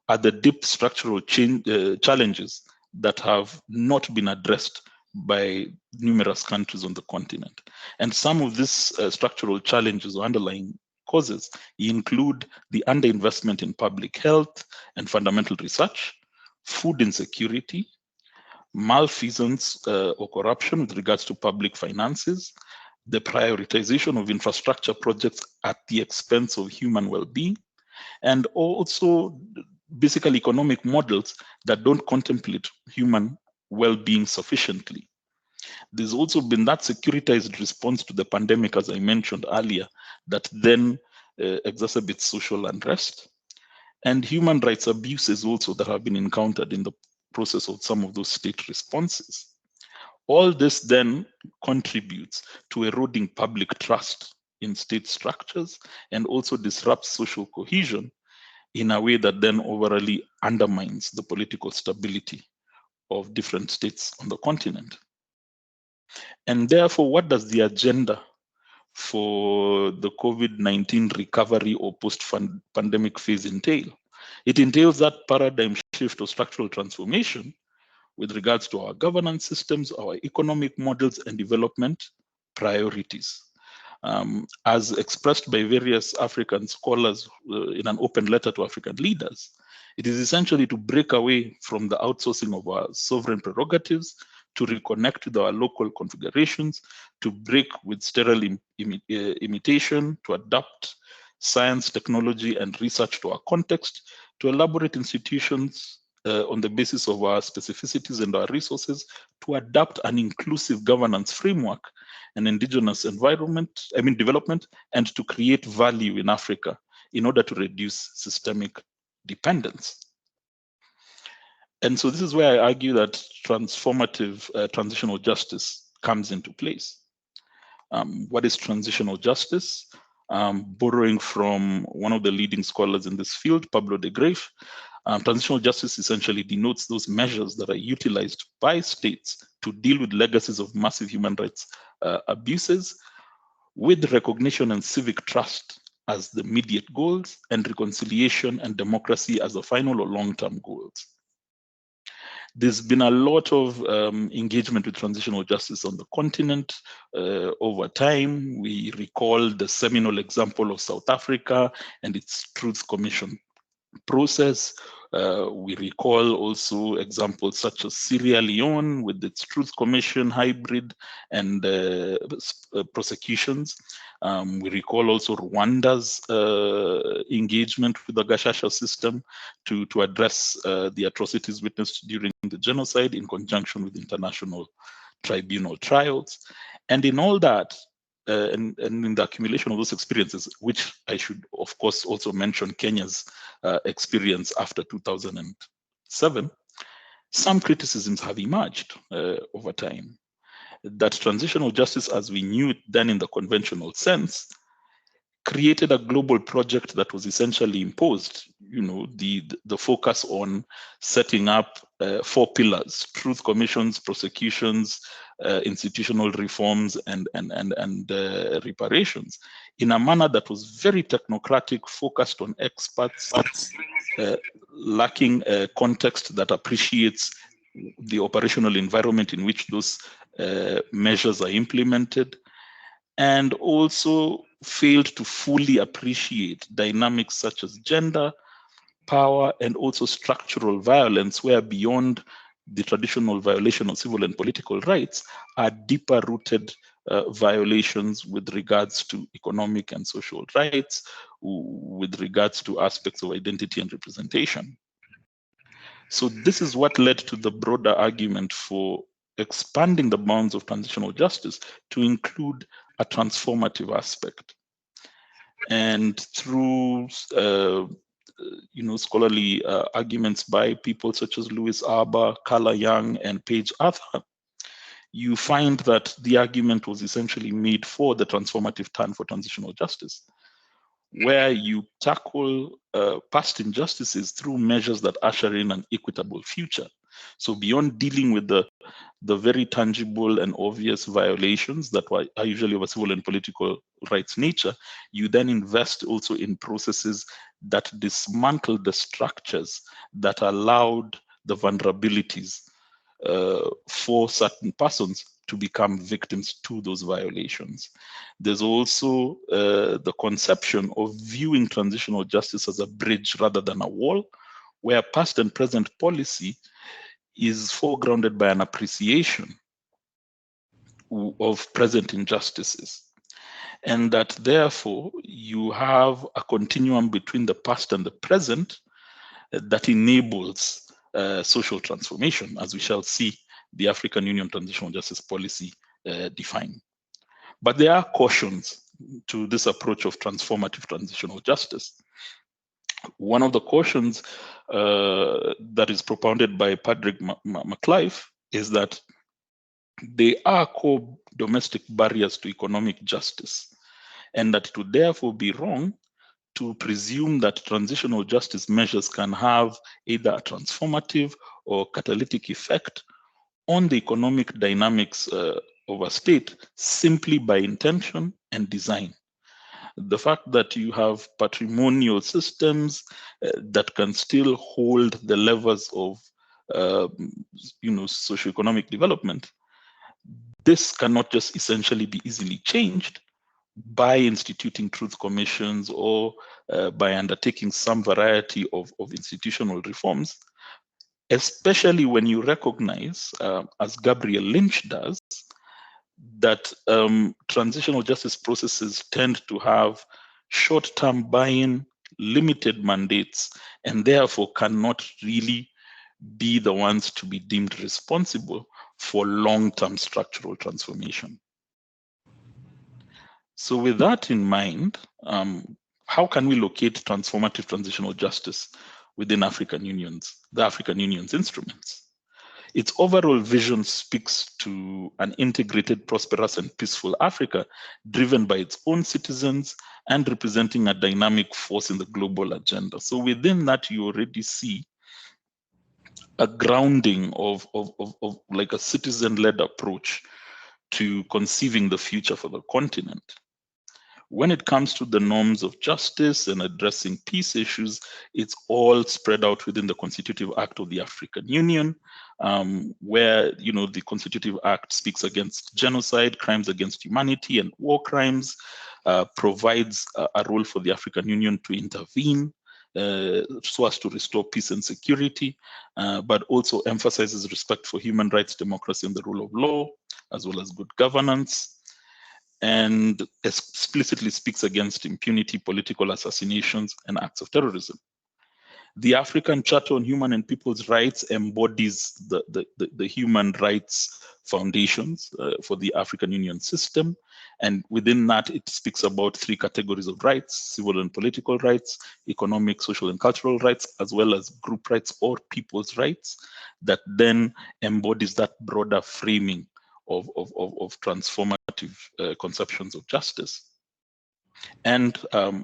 are the deep structural challenges that have not been addressed by numerous countries on the continent. And some of these structural challenges or underlying causes include the underinvestment in public health and fundamental research, food insecurity, malfeasance or corruption with regards to public finances, the prioritization of infrastructure projects at the expense of human well-being, and also basically economic models that don't contemplate human well-being sufficiently. There's also been that securitized response to the pandemic, as I mentioned earlier, that then exacerbates social unrest, and human rights abuses also that have been encountered in the process of some of those state responses. All this then contributes to eroding public trust in state structures and also disrupts social cohesion in a way that then overall undermines the political stability of different states on the continent. And therefore, what does the agenda for the COVID-19 recovery or post-pandemic phase entail? It entails that paradigm shift or structural transformation with regards to our governance systems, our economic models, and development priorities. As expressed by various African scholars in an open letter to African leaders, it is essentially to break away from the outsourcing of our sovereign prerogatives, to reconnect with our local configurations, to break with sterile imitation, to adapt science, technology, and research to our context, to elaborate institutions on the basis of our specificities and our resources, to adapt an inclusive governance framework and indigenous development, and to create value in Africa in order to reduce systemic dependence. And so this is where I argue that transformative transitional justice comes into place. What is transitional justice? Borrowing from one of the leading scholars in this field, Pablo de Greiff, transitional justice essentially denotes those measures that are utilized by states to deal with legacies of massive human rights abuses, with recognition and civic trust as the immediate goals, and reconciliation and democracy as the final or long-term goals. There's been a lot of engagement with transitional justice on the continent over time. We recall the seminal example of South Africa and its Truth Commission process. We recall also examples such as Sierra Leone with its Truth Commission hybrid and prosecutions. We recall also Rwanda's engagement with the Gacaca system to address the atrocities witnessed during the genocide in conjunction with international tribunal trials. And in all that, and in the accumulation of those experiences, which I should, of course, also mention Kenya's experience after 2007, some criticisms have emerged over time. That transitional justice, as we knew it then in the conventional sense, created a global project that was essentially imposed. The focus on setting up 4 pillars: truth commissions, prosecutions, institutional reforms, and reparations, in a manner that was very technocratic, focused on experts, lacking context that appreciates the operational environment in which those measures are implemented, and also failed to fully appreciate dynamics such as gender, power, and also structural violence, where beyond the traditional violation of civil and political rights are deeper rooted violations with regards to economic and social rights, with regards to aspects of identity and representation. So this is what led to the broader argument for expanding the bounds of transitional justice to include a transformative aspect. And through scholarly arguments by people such as Louis Arbour, Carla Young, and Paige Arthur, you find that the argument was essentially made for the transformative turn for transitional justice, where you tackle past injustices through measures that usher in an equitable future. So beyond dealing with the very tangible and obvious violations that are usually of a civil and political rights nature, you then invest also in processes that dismantle the structures that allowed the vulnerabilities for certain persons to become victims to those violations. There's also the conception of viewing transitional justice as a bridge rather than a wall, where past and present policy is foregrounded by an appreciation of present injustices. And that therefore you have a continuum between the past and the present that enables social transformation, as we shall see the African Union Transitional Justice Policy define. But there are cautions to this approach of transformative transitional justice. One of the cautions that is propounded by Padraig McLeish is that they are core domestic barriers to economic justice, and that it would therefore be wrong to presume that transitional justice measures can have either a transformative or catalytic effect on the economic dynamics of a state simply by intention and design. The fact that you have patrimonial systems that can still hold the levers of socioeconomic development, this cannot just essentially be easily changed by instituting truth commissions or by undertaking some variety of institutional reforms, especially when you recognize, as Gabriel Lynch does, that transitional justice processes tend to have short-term buy-in, limited mandates, and therefore cannot really be the ones to be deemed responsible for long-term structural transformation. So with that in mind, how can we locate transformative transitional justice within the African Union's instruments? Its overall vision speaks to an integrated, prosperous, and peaceful Africa driven by its own citizens and representing a dynamic force in the global agenda. So within that, you already see a grounding of like a citizen-led approach to conceiving the future for the continent. When it comes to the norms of justice and addressing peace issues, it's all spread out within the Constitutive Act of the African Union, where the Constitutive Act speaks against genocide, crimes against humanity, and war crimes, provides a role for the African Union to intervene so as to restore peace and security, but also emphasizes respect for human rights, democracy, and the rule of law, as well as good governance, and explicitly speaks against impunity, political assassinations, and acts of terrorism. The African Charter on Human and People's Rights embodies the human rights foundations for the African Union system. And within that, it speaks about 3 categories of rights: civil and political rights, economic, social, and cultural rights, as well as group rights or people's rights, that then embodies that broader framing of transformative conceptions of justice. And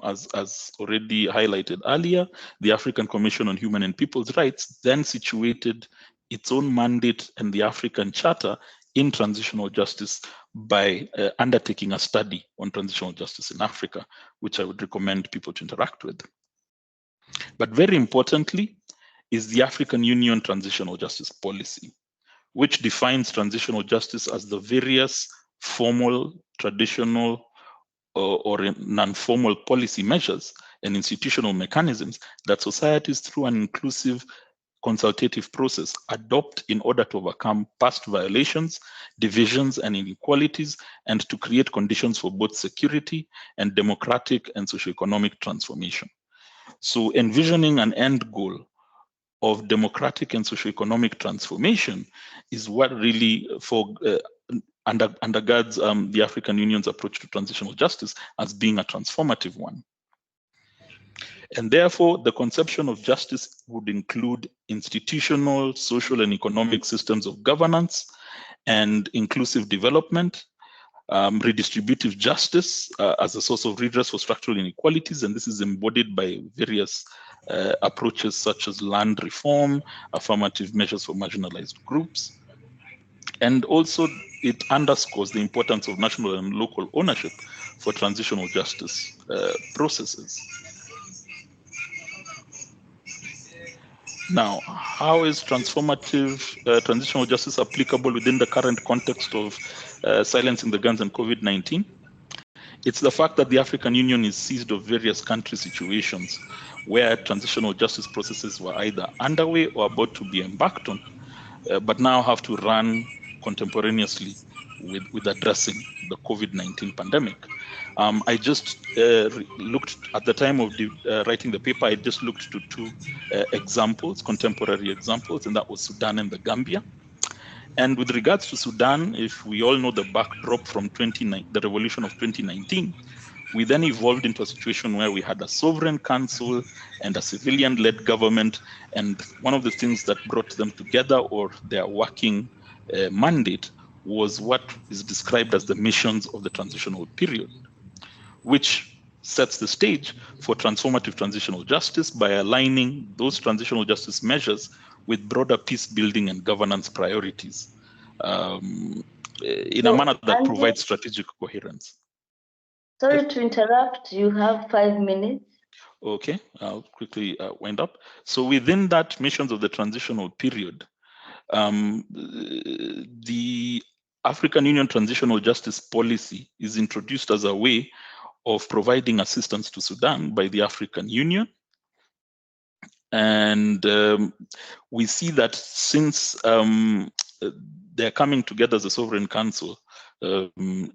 as already highlighted earlier, the African Commission on Human and People's Rights then situated its own mandate and the African Charter in transitional justice by undertaking a study on transitional justice in Africa, which I would recommend people to interact with. But very importantly is the African Union Transitional Justice Policy, which defines transitional justice as the various formal, traditional, or non-formal policy measures and institutional mechanisms that societies, through an inclusive consultative process, adopt in order to overcome past violations, divisions, and inequalities, and to create conditions for both security and democratic and socioeconomic transformation. So envisioning an end goal of democratic and socioeconomic transformation is what really undergirds the African Union's approach to transitional justice as being a transformative one. And therefore, the conception of justice would include institutional, social, and economic systems of governance and inclusive development, redistributive justice as a source of redress for structural inequalities, and this is embodied by various approaches such as land reform, affirmative measures for marginalized groups. And also, it underscores the importance of national and local ownership for transitional justice processes. Now, how is transformative transitional justice applicable within the current context of silencing the guns and COVID-19? It's the fact that the African Union is seized of various country situations where transitional justice processes were either underway or about to be embarked on, but now have to run contemporaneously with addressing the COVID-19 pandemic. I just looked at the time of writing the paper, I just looked to 2 examples, contemporary examples, and that was Sudan and the Gambia. And with regards to Sudan, if we all know the backdrop from the revolution of 2019, we then evolved into a situation where we had a sovereign council and a civilian-led government. And one of the things that brought them together, or their working mandate, was what is described as the missions of the transitional period, which sets the stage for transformative transitional justice by aligning those transitional justice measures with broader peace building and governance priorities in a manner that provides strategic coherence. Sorry to interrupt, you have 5 minutes. Okay, I'll quickly wind up. So within that missions of the transitional period, the African Union Transitional Justice Policy is introduced as a way of providing assistance to Sudan by the African Union. And we see that since they're coming together as a sovereign council in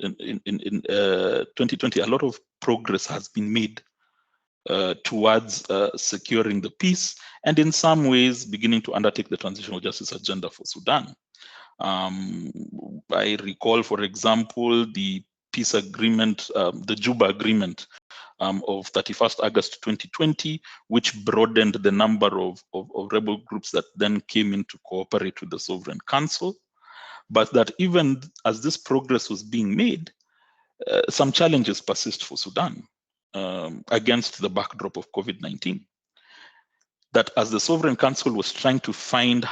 2020, a lot of progress has been made towards securing the peace, and in some ways beginning to undertake the transitional justice agenda for Sudan. I recall, for example, the peace agreement, the Juba Agreement of 31st August 2020, which broadened the number of rebel groups that then came in to cooperate with the Sovereign Council. But that even as this progress was being made, some challenges persist for Sudan against the backdrop of COVID-19. That as the Sovereign Council was trying to find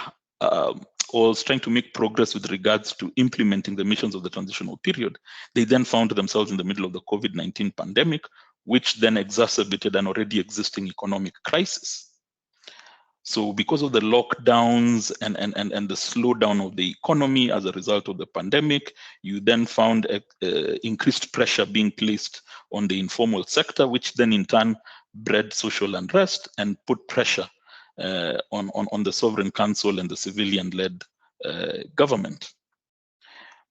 or was trying to make progress with regards to implementing the missions of the transitional period, they then found themselves in the middle of the COVID-19 pandemic, which then exacerbated an already existing economic crisis. So because of the lockdowns and the slowdown of the economy as a result of the pandemic, you then found increased pressure being placed on the informal sector, which then in turn bred social unrest and put pressure on the Sovereign Council and the civilian-led government.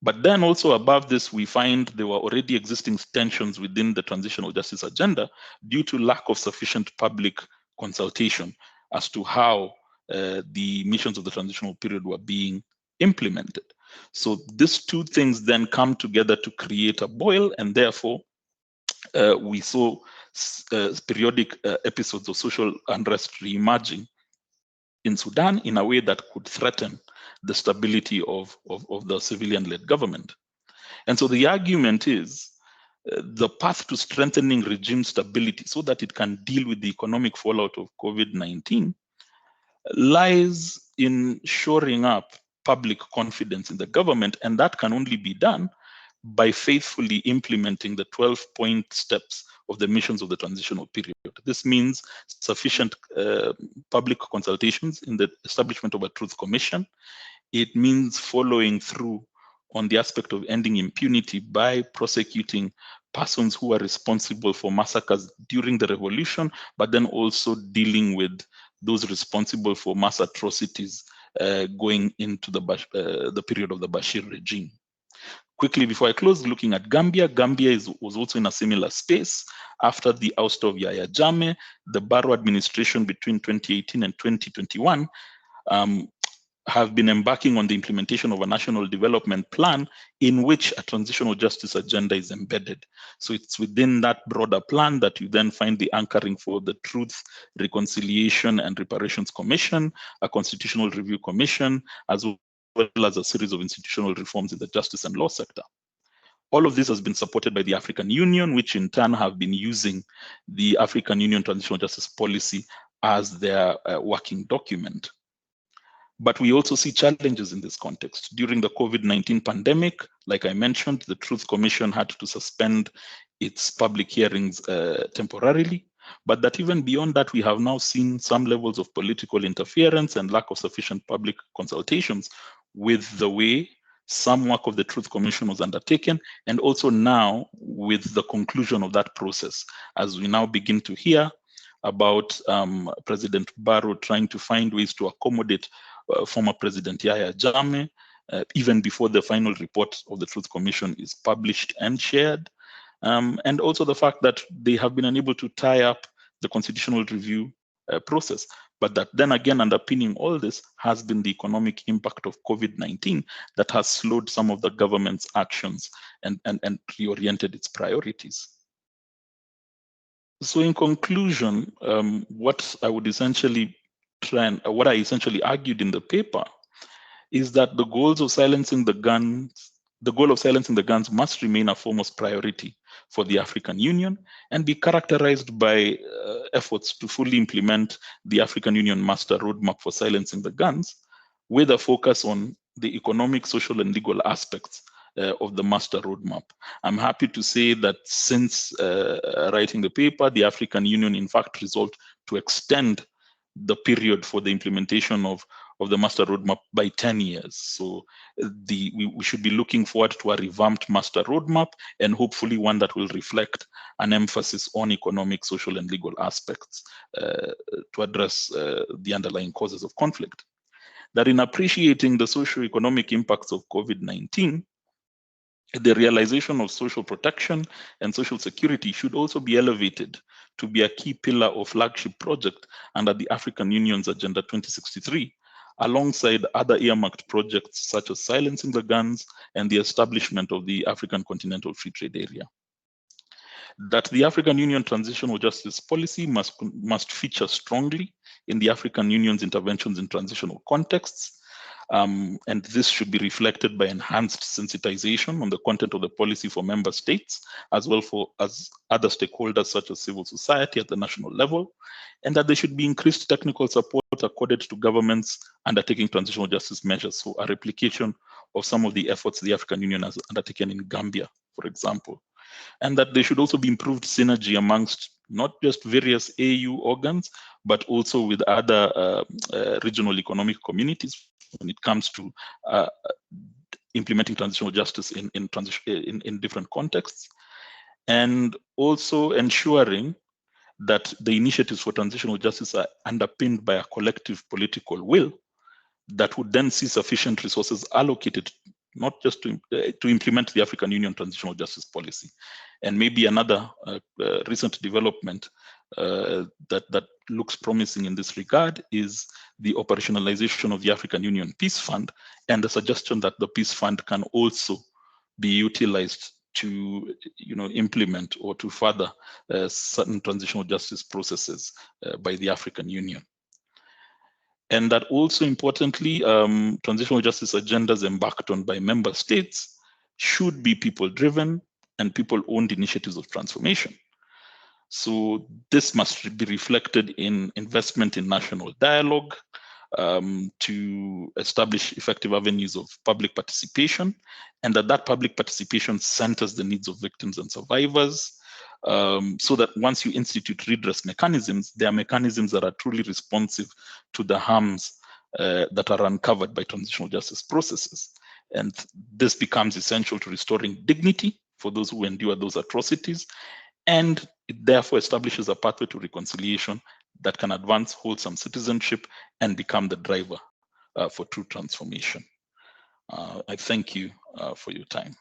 But then also above this, we find there were already existing tensions within the transitional justice agenda due to lack of sufficient public consultation as to how the missions of the transitional period were being implemented. So these two things then come together to create a boil, and therefore we saw periodic episodes of social unrest reemerging in Sudan in a way that could threaten the stability of the civilian-led government. And so the argument is the path to strengthening regime stability so that it can deal with the economic fallout of COVID-19 lies in shoring up public confidence in the government, and that can only be done by faithfully implementing the 12-point steps of the missions of the transitional period. This means sufficient public consultations in the establishment of a truth commission. It means following through on the aspect of ending impunity by prosecuting persons who are responsible for massacres during the revolution, but then also dealing with those responsible for mass atrocities going into the period of the Bashir regime. Quickly, before I close, looking at Gambia, Gambia was also in a similar space. After the ouster of Yahya Jammeh, the Barrow administration between 2018 and 2021 have been embarking on the implementation of a national development plan in which a transitional justice agenda is embedded. So it's within that broader plan that you then find the anchoring for the Truth, Reconciliation and Reparations Commission, a Constitutional Review Commission, as well as a series of institutional reforms in the justice and law sector. All of this has been supported by the African Union, which in turn have been using the African Union Transitional Justice Policy as their working document. But we also see challenges in this context. During the COVID-19 pandemic, like I mentioned, the Truth Commission had to suspend its public hearings temporarily. But that even beyond that, we have now seen some levels of political interference and lack of sufficient public consultations with the way some work of the Truth Commission was undertaken, and also now with the conclusion of that process, as we now begin to hear about President Barrow trying to find ways to accommodate former President Yahya Jammeh, even before the final report of the Truth Commission is published and shared. And also the fact that they have been unable to tie up the constitutional review process. But that then again, underpinning all this has been the economic impact of COVID-19 that has slowed some of the government's actions and reoriented its priorities. So in conclusion, what I essentially argued in the paper is that the goal of silencing the guns must remain a foremost priority for the African Union and be characterized by efforts to fully implement the African Union Master Roadmap for Silencing the Guns, with a focus on the economic, social, and legal aspects of the Master Roadmap. I'm happy to say that since writing the paper, the African Union, in fact, resolved to extend the period for the implementation of the Master Roadmap by 10 years. So we should be looking forward to a revamped Master Roadmap, and hopefully one that will reflect an emphasis on economic, social, and legal aspects to address the underlying causes of conflict. That in appreciating the socio-economic impacts of COVID-19, the realization of social protection and social security should also be elevated to be a key pillar or flagship project under the African Union's Agenda 2063, alongside other earmarked projects such as silencing the guns and the establishment of the African Continental Free Trade Area. That the African Union Transitional Justice Policy must feature strongly in the African Union's interventions in transitional contexts, and this should be reflected by enhanced sensitization on the content of the policy for member states, as well as other stakeholders such as civil society at the national level, and that there should be increased technical support accorded to governments undertaking transitional justice measures, so a replication of some of the efforts the African Union has undertaken in Gambia, for example. And that there should also be improved synergy amongst not just various AU organs, but also with other regional economic communities when it comes to implementing transitional justice in different contexts, and also ensuring that the initiatives for transitional justice are underpinned by a collective political will that would then see sufficient resources allocated not just to implement the African Union Transitional Justice Policy. And maybe another recent development that looks promising in this regard is the operationalization of the African Union Peace Fund, and the suggestion that the Peace Fund can also be utilized to implement or to further certain transitional justice processes by the African Union. And that also importantly, transitional justice agendas embarked on by member states should be people-driven and people-owned initiatives of transformation. So this must be reflected in investment in national dialogue, to establish effective avenues of public participation, and that public participation centers the needs of victims and survivors, so that once you institute redress mechanisms, they are mechanisms that are truly responsive to the harms that are uncovered by transitional justice processes. And this becomes essential to restoring dignity for those who endure those atrocities, and it therefore establishes a pathway to reconciliation that can advance wholesome citizenship and become the driver for true transformation. I thank you for your time.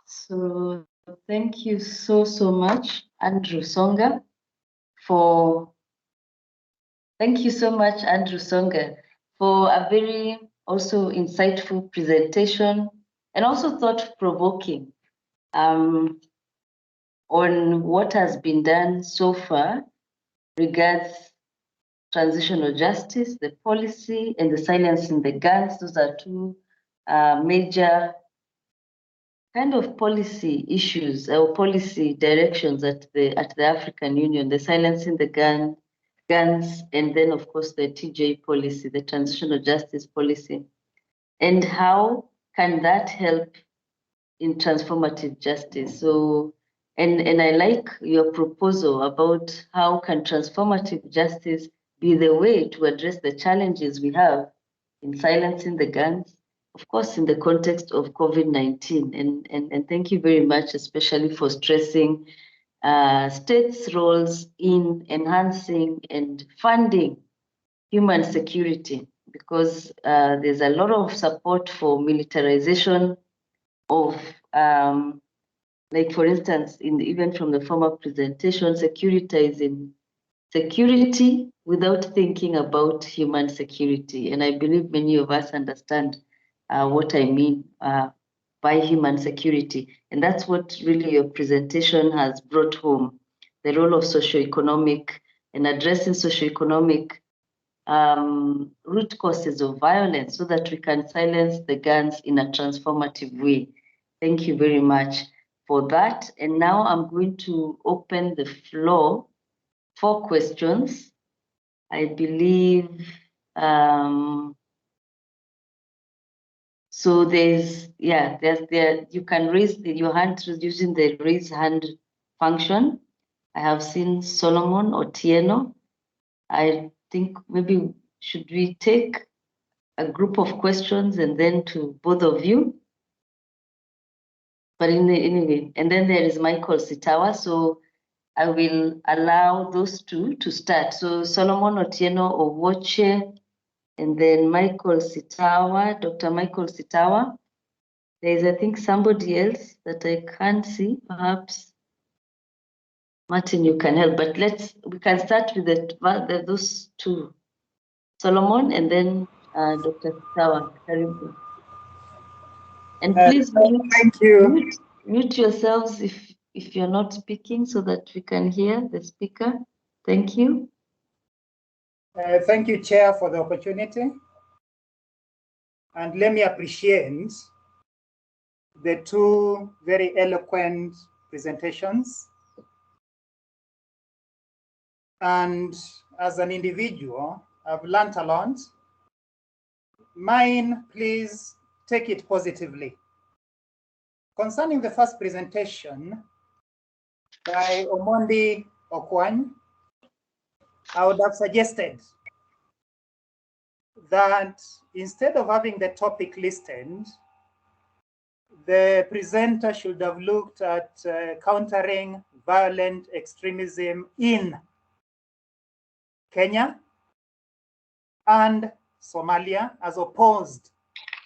So thank you so much, Andrew Songa, for a very also insightful presentation and also thought-provoking on what has been done so far regards transitional justice, the policy, and the silencing the guns. Those are two major kind of policy issues or policy directions at the African Union: the silencing the guns, and then of course the TJ policy, the transitional justice policy, and how can that help in transformative justice. So, and I like your proposal about how can transformative justice be the way to address the challenges we have in silencing the guns, of course, in the context of COVID-19. And thank you very much, especially for stressing states' roles in enhancing and funding human security, because there's a lot of support for militarization of, like for instance, even from the former presentation, securitizing security without thinking about human security. And I believe many of us understand what I mean by human security. And that's what really your presentation has brought home: the role of socioeconomic and addressing socioeconomic root causes of violence so that we can silence the guns in a transformative way. Thank you very much for that. And now I'm going to open the floor for questions. I believe, so you can raise your hand using the raise hand function. I have seen Solomon Otieno. I think maybe should we take a group of questions and then to both of you? But anyway, and then there is Michael Sitawa. So I will allow those two to start. So Solomon Otieno Owoche, and then Michael Sitawa, Dr. Michael Sitawa. There is, I think, somebody else that I can't see. Perhaps Martin, you can help. But we can start with those two, Solomon and then Dr. Sitawa. And please thank you. Mute yourselves if you're not speaking so that we can hear the speaker. Thank you. Thank you, Chair, for the opportunity. And let me appreciate the two very eloquent presentations. And as an individual, I've learned a lot. Mine, please take it positively. Concerning the first presentation by Omondi Okwany, I would have suggested that instead of having the topic listed, the presenter should have looked at countering violent extremism in Kenya and Somalia, as opposed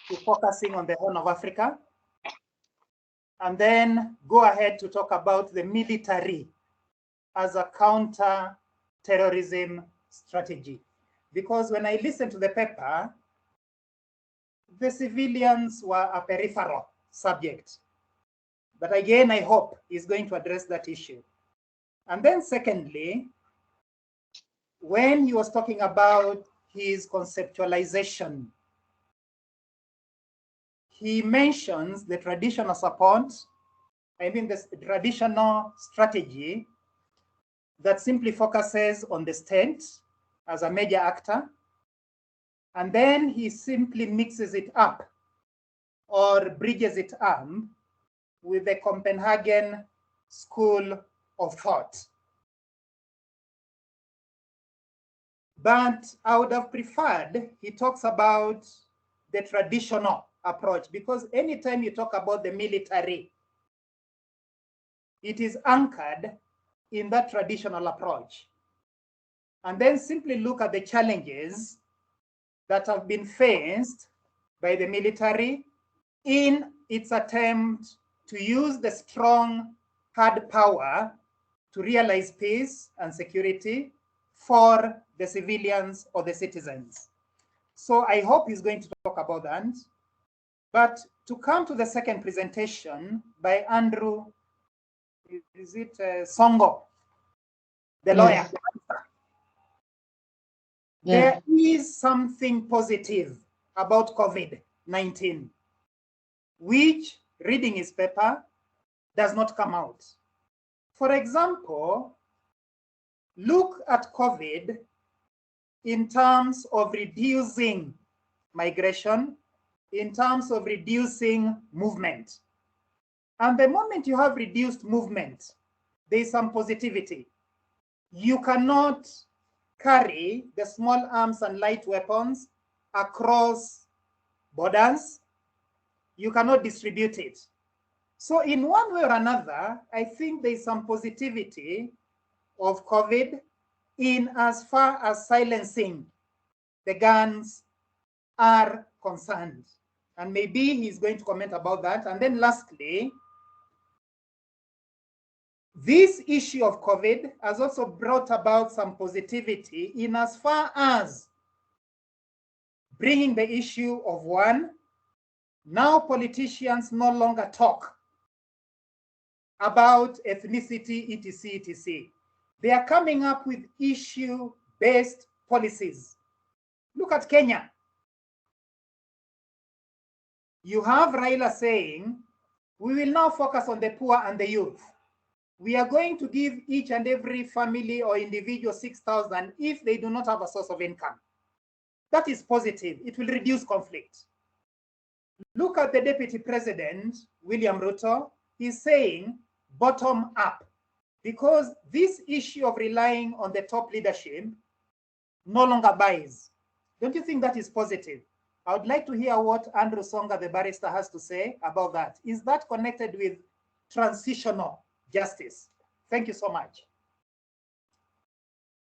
to focusing on the Horn of Africa. and then go ahead to talk about the military as a counter-terrorism strategy. Because when I listened to the paper, the civilians were a peripheral subject. But again, I hope he's going to address that issue. And then secondly, when he was talking about his conceptualization, he mentions the traditional support, the traditional strategy that simply focuses on the state as a major actor, and then he simply mixes it up or bridges it up with the Copenhagen School of Thought. But I would have preferred he talks about the traditional approach, because anytime you talk about the military, it is anchored in that traditional approach. And then simply look at the challenges that have been faced by the military in its attempt to use the strong hard power to realize peace and security for the civilians or the citizens. So I hope he's going to talk about that. But to come to the second presentation by Andrew, is it Songo, the lawyer? Yes. There is something positive about COVID-19, which, reading his paper, does not come out. For example, look at COVID in terms of reducing migration, in terms of reducing movement. And the moment you have reduced movement, there is some positivity. You cannot carry the small arms and light weapons across borders. You cannot distribute it. So in one way or another, I think there is some positivity of COVID in as far as silencing the guns are concerned. And maybe he's going to comment about that. And then lastly, this issue of COVID has also brought about some positivity in as far as bringing the issue of one, now politicians no longer talk about ethnicity, etc., etc. They are coming up with issue-based policies. Look at Kenya. You have Raila saying, we will now focus on the poor and the youth. We are going to give each and every family or individual 6,000 if they do not have a source of income. That is positive. It will reduce conflict. Look at the Deputy President, William Ruto. He's saying bottom up, because this issue of relying on the top leadership no longer buys. Don't you think that is positive? I would like to hear what Andrew Songa, the barrister, has to say about that. Is that connected with transitional justice? Thank you so much.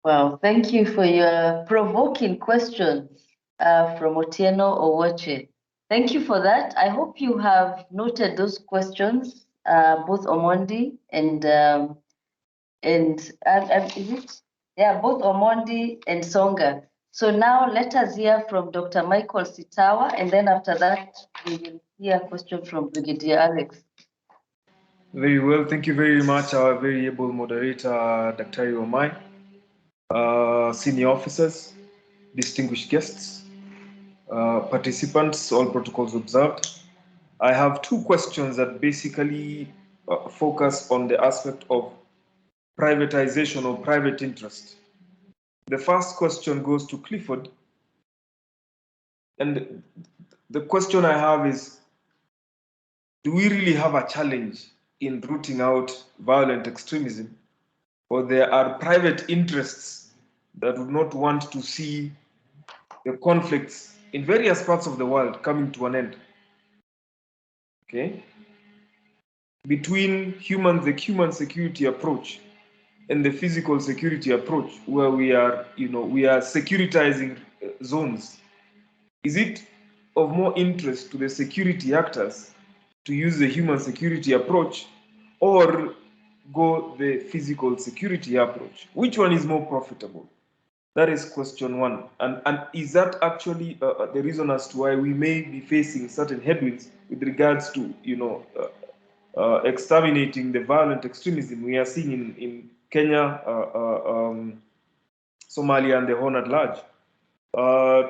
Well, thank you for your provoking questions from Otieno Owoche. Thank you for that. I hope you have noted those questions, both Omondi and is it? Yeah, both Omondi and Songa. So now let us hear from Dr. Michael Sitawa, and then after that, we will hear a question from Brigadier Alex. Very well, thank you very much, our very able moderator, Dr. Omai, senior officers, distinguished guests, participants, all protocols observed. I have two questions that basically focus on the aspect of privatization or private interest. The first question goes to Clifford, and the question I have is, do we really have a challenge in rooting out violent extremism, or there are private interests that would not want to see the conflicts in various parts of the world coming to an end? Okay, between the human security approach and the physical security approach, where we are securitizing zones, is it of more interest to the security actors to use the human security approach or go the physical security approach? Which one is more profitable? That is question one. And is that actually the reason as to why we may be facing certain headwinds with regards to, exterminating the violent extremism we are seeing in Kenya, Somalia, and the Horn at large?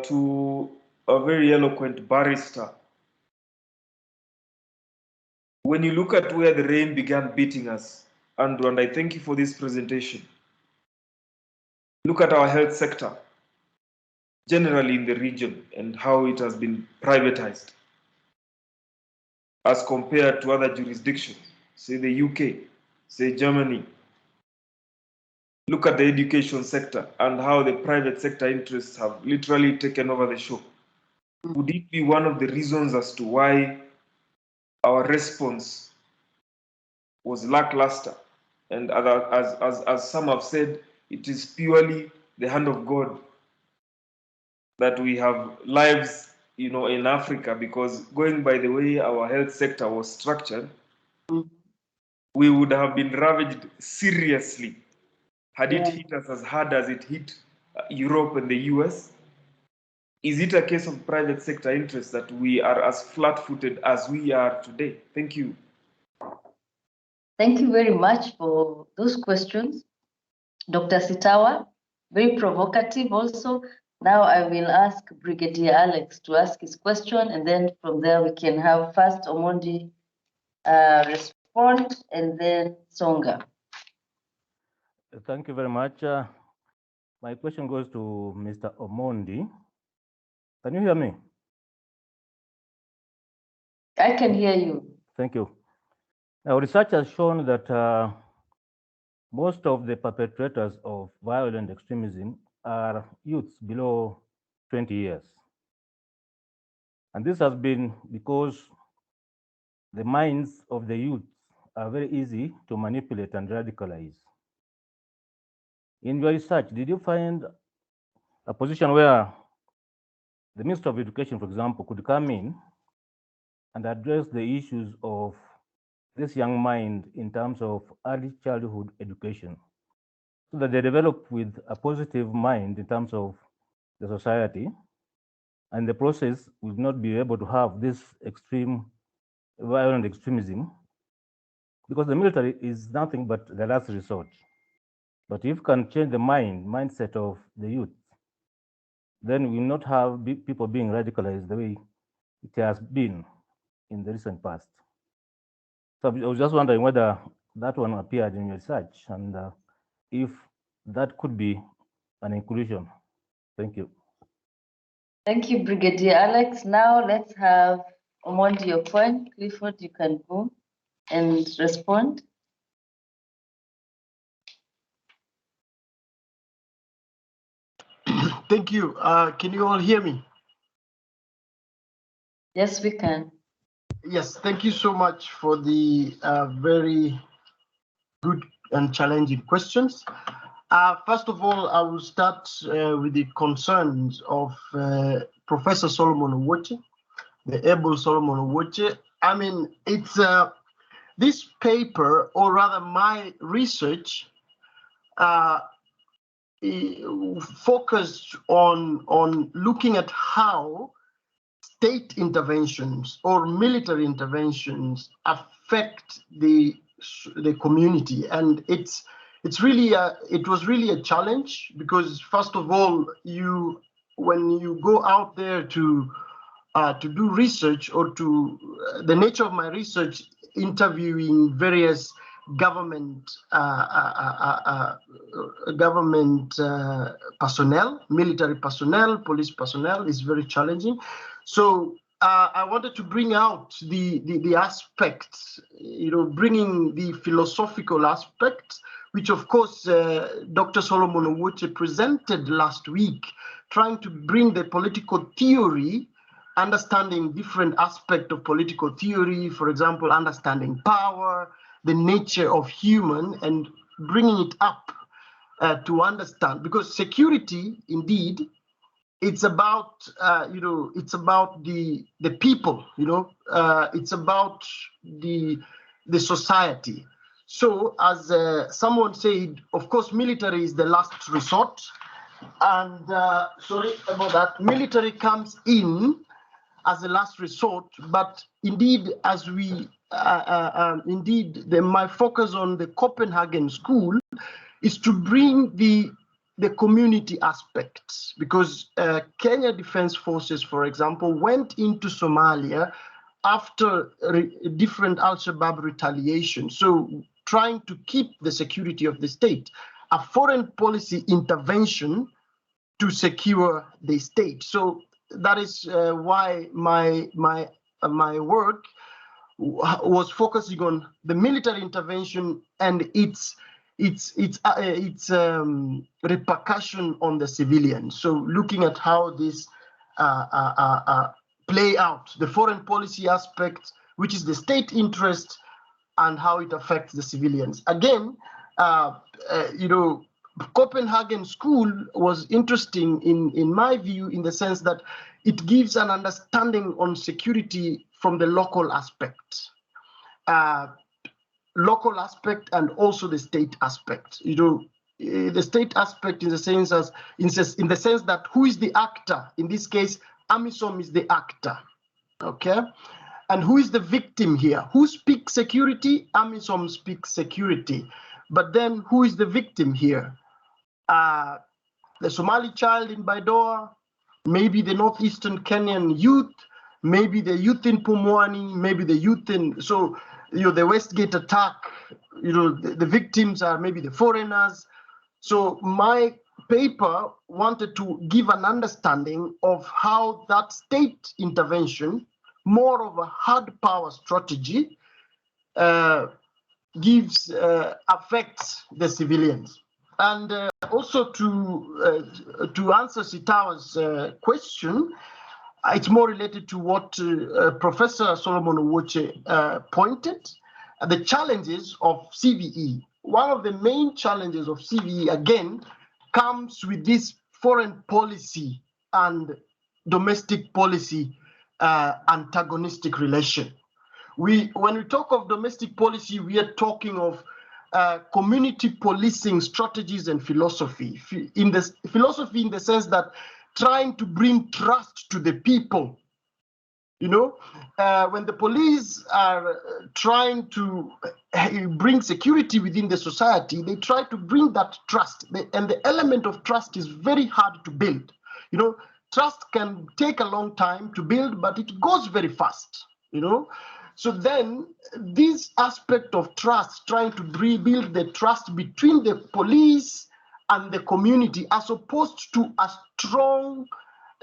To a very eloquent barrister, when you look at where the rain began beating us, Andrew, and I thank you for this presentation, look at our health sector generally in the region and how it has been privatized as compared to other jurisdictions, say the UK, say Germany. Look at the education sector and how the private sector interests have literally taken over the show. Would it be one of the reasons as to why our response was lackluster? And as some have said, it is purely the hand of God that we have lives, in Africa, because going by the way our health sector was structured, we would have been ravaged seriously had it hit us as hard as it hit Europe and the US. Is it a case of private sector interest that we are as flat-footed as we are today? Thank you. Thank you very much for those questions, Dr. Sitawa. Very provocative also. Now I will ask Brigadier Alex to ask his question, and then from there we can have first Omondi respond, and then Songa. Thank you very much. My question goes to Mr. Omondi. Can you hear me? I can hear you. Thank you. Now, research has shown that most of the perpetrators of violent extremism are youths below 20 years. And this has been because the minds of the youth are very easy to manipulate and radicalize. In your research, did you find a position where the Minister of Education, for example, could come in and address the issues of this young mind in terms of early childhood education, so that they develop with a positive mind in terms of the society, and the process will not be able to have this extreme violent extremism, because the military is nothing but the last resort. But if you can change the mindset of the youth, then we will not have people being radicalized the way it has been in the recent past. So I was just wondering whether that one appeared in your research, and if that could be an inclusion. Thank you. Thank you, Brigadier Alex. Now let's have Omondi Okwany. Clifford, you can go and respond. Thank you. Can you all hear me? Yes, we can. Yes, thank you so much for the very good and challenging questions. First of all, I will start with the concerns of Professor Solomon Owuoche, the able Solomon Owuoche. I mean, it's this paper, or rather my research, focused on looking at how state interventions or military interventions affect the community, and it was really a challenge, because first of all, when you go out there to do research, or the nature of my research, interviewing various government personnel, military personnel, police personnel, is very challenging. So I wanted to bring out the aspects, bringing the philosophical aspects, which of course Dr. Solomon Owuoche presented last week, trying to bring the political theory, understanding different aspects of political theory, for example, understanding power, the nature of human, and bringing it up to understand, because security indeed it's about it's about the people, it's about the society. So as someone said, of course, military is the last resort, and sorry about that, military comes in as a last resort, but indeed, as we my focus on the Copenhagen school is to bring the community aspects, because Kenya Defense Forces, for example, went into Somalia after different Al-Shabaab retaliation. So trying to keep the security of the state, a foreign policy intervention to secure the state. So that is why my work was focusing on the military intervention and its repercussion on the civilians. So looking at how this play out, the foreign policy aspect, which is the state interest, and how it affects the civilians. Again, Copenhagen School was interesting in my view, in the sense that it gives an understanding on security from the local aspect. Local aspect and also the state aspect. The state aspect in the sense that who is the actor? In this case, AMISOM is the actor. Okay, and who is the victim here? Who speaks security? AMISOM speaks security. But then who is the victim here? The Somali child in Baidoa, maybe the northeastern Kenyan youth, maybe the youth in Pumwani, maybe the youth in, the Westgate attack, the victims are maybe the foreigners. So my paper wanted to give an understanding of how that state intervention, more of a hard power strategy, affects the civilians. And also to answer Sitawa's question, it's more related to what Professor Solomon Owoche pointed, the challenges of CVE. One of the main challenges of CVE, again, comes with this foreign policy and domestic policy antagonistic relation. When we talk of domestic policy, we are talking of community policing strategies and philosophy. In the philosophy, in the sense that trying to bring trust to the people. When the police are trying to bring security within the society, they try to bring that trust. And the element of trust is very hard to build. Trust can take a long time to build, but it goes very fast. So then this aspect of trust, trying to rebuild the trust between the police and the community, as opposed to a strong,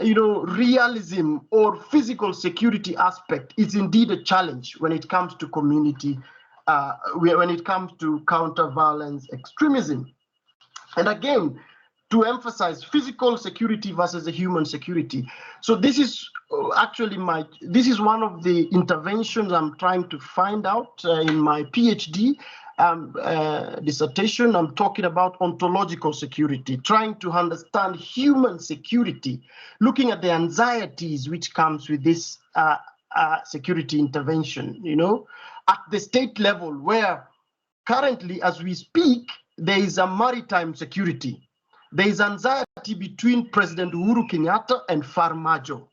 realism or physical security aspect, is indeed a challenge when it comes to community, when it comes to counter-violence extremism. And again, to emphasize physical security versus the human security. So this is actually this is one of the interventions I'm trying to find out in my PhD dissertation. I'm talking about ontological security, trying to understand human security, looking at the anxieties which comes with this security intervention, at the state level, where currently, as we speak, there is a maritime security. There is anxiety between President Uhuru Kenyatta and Farmajo.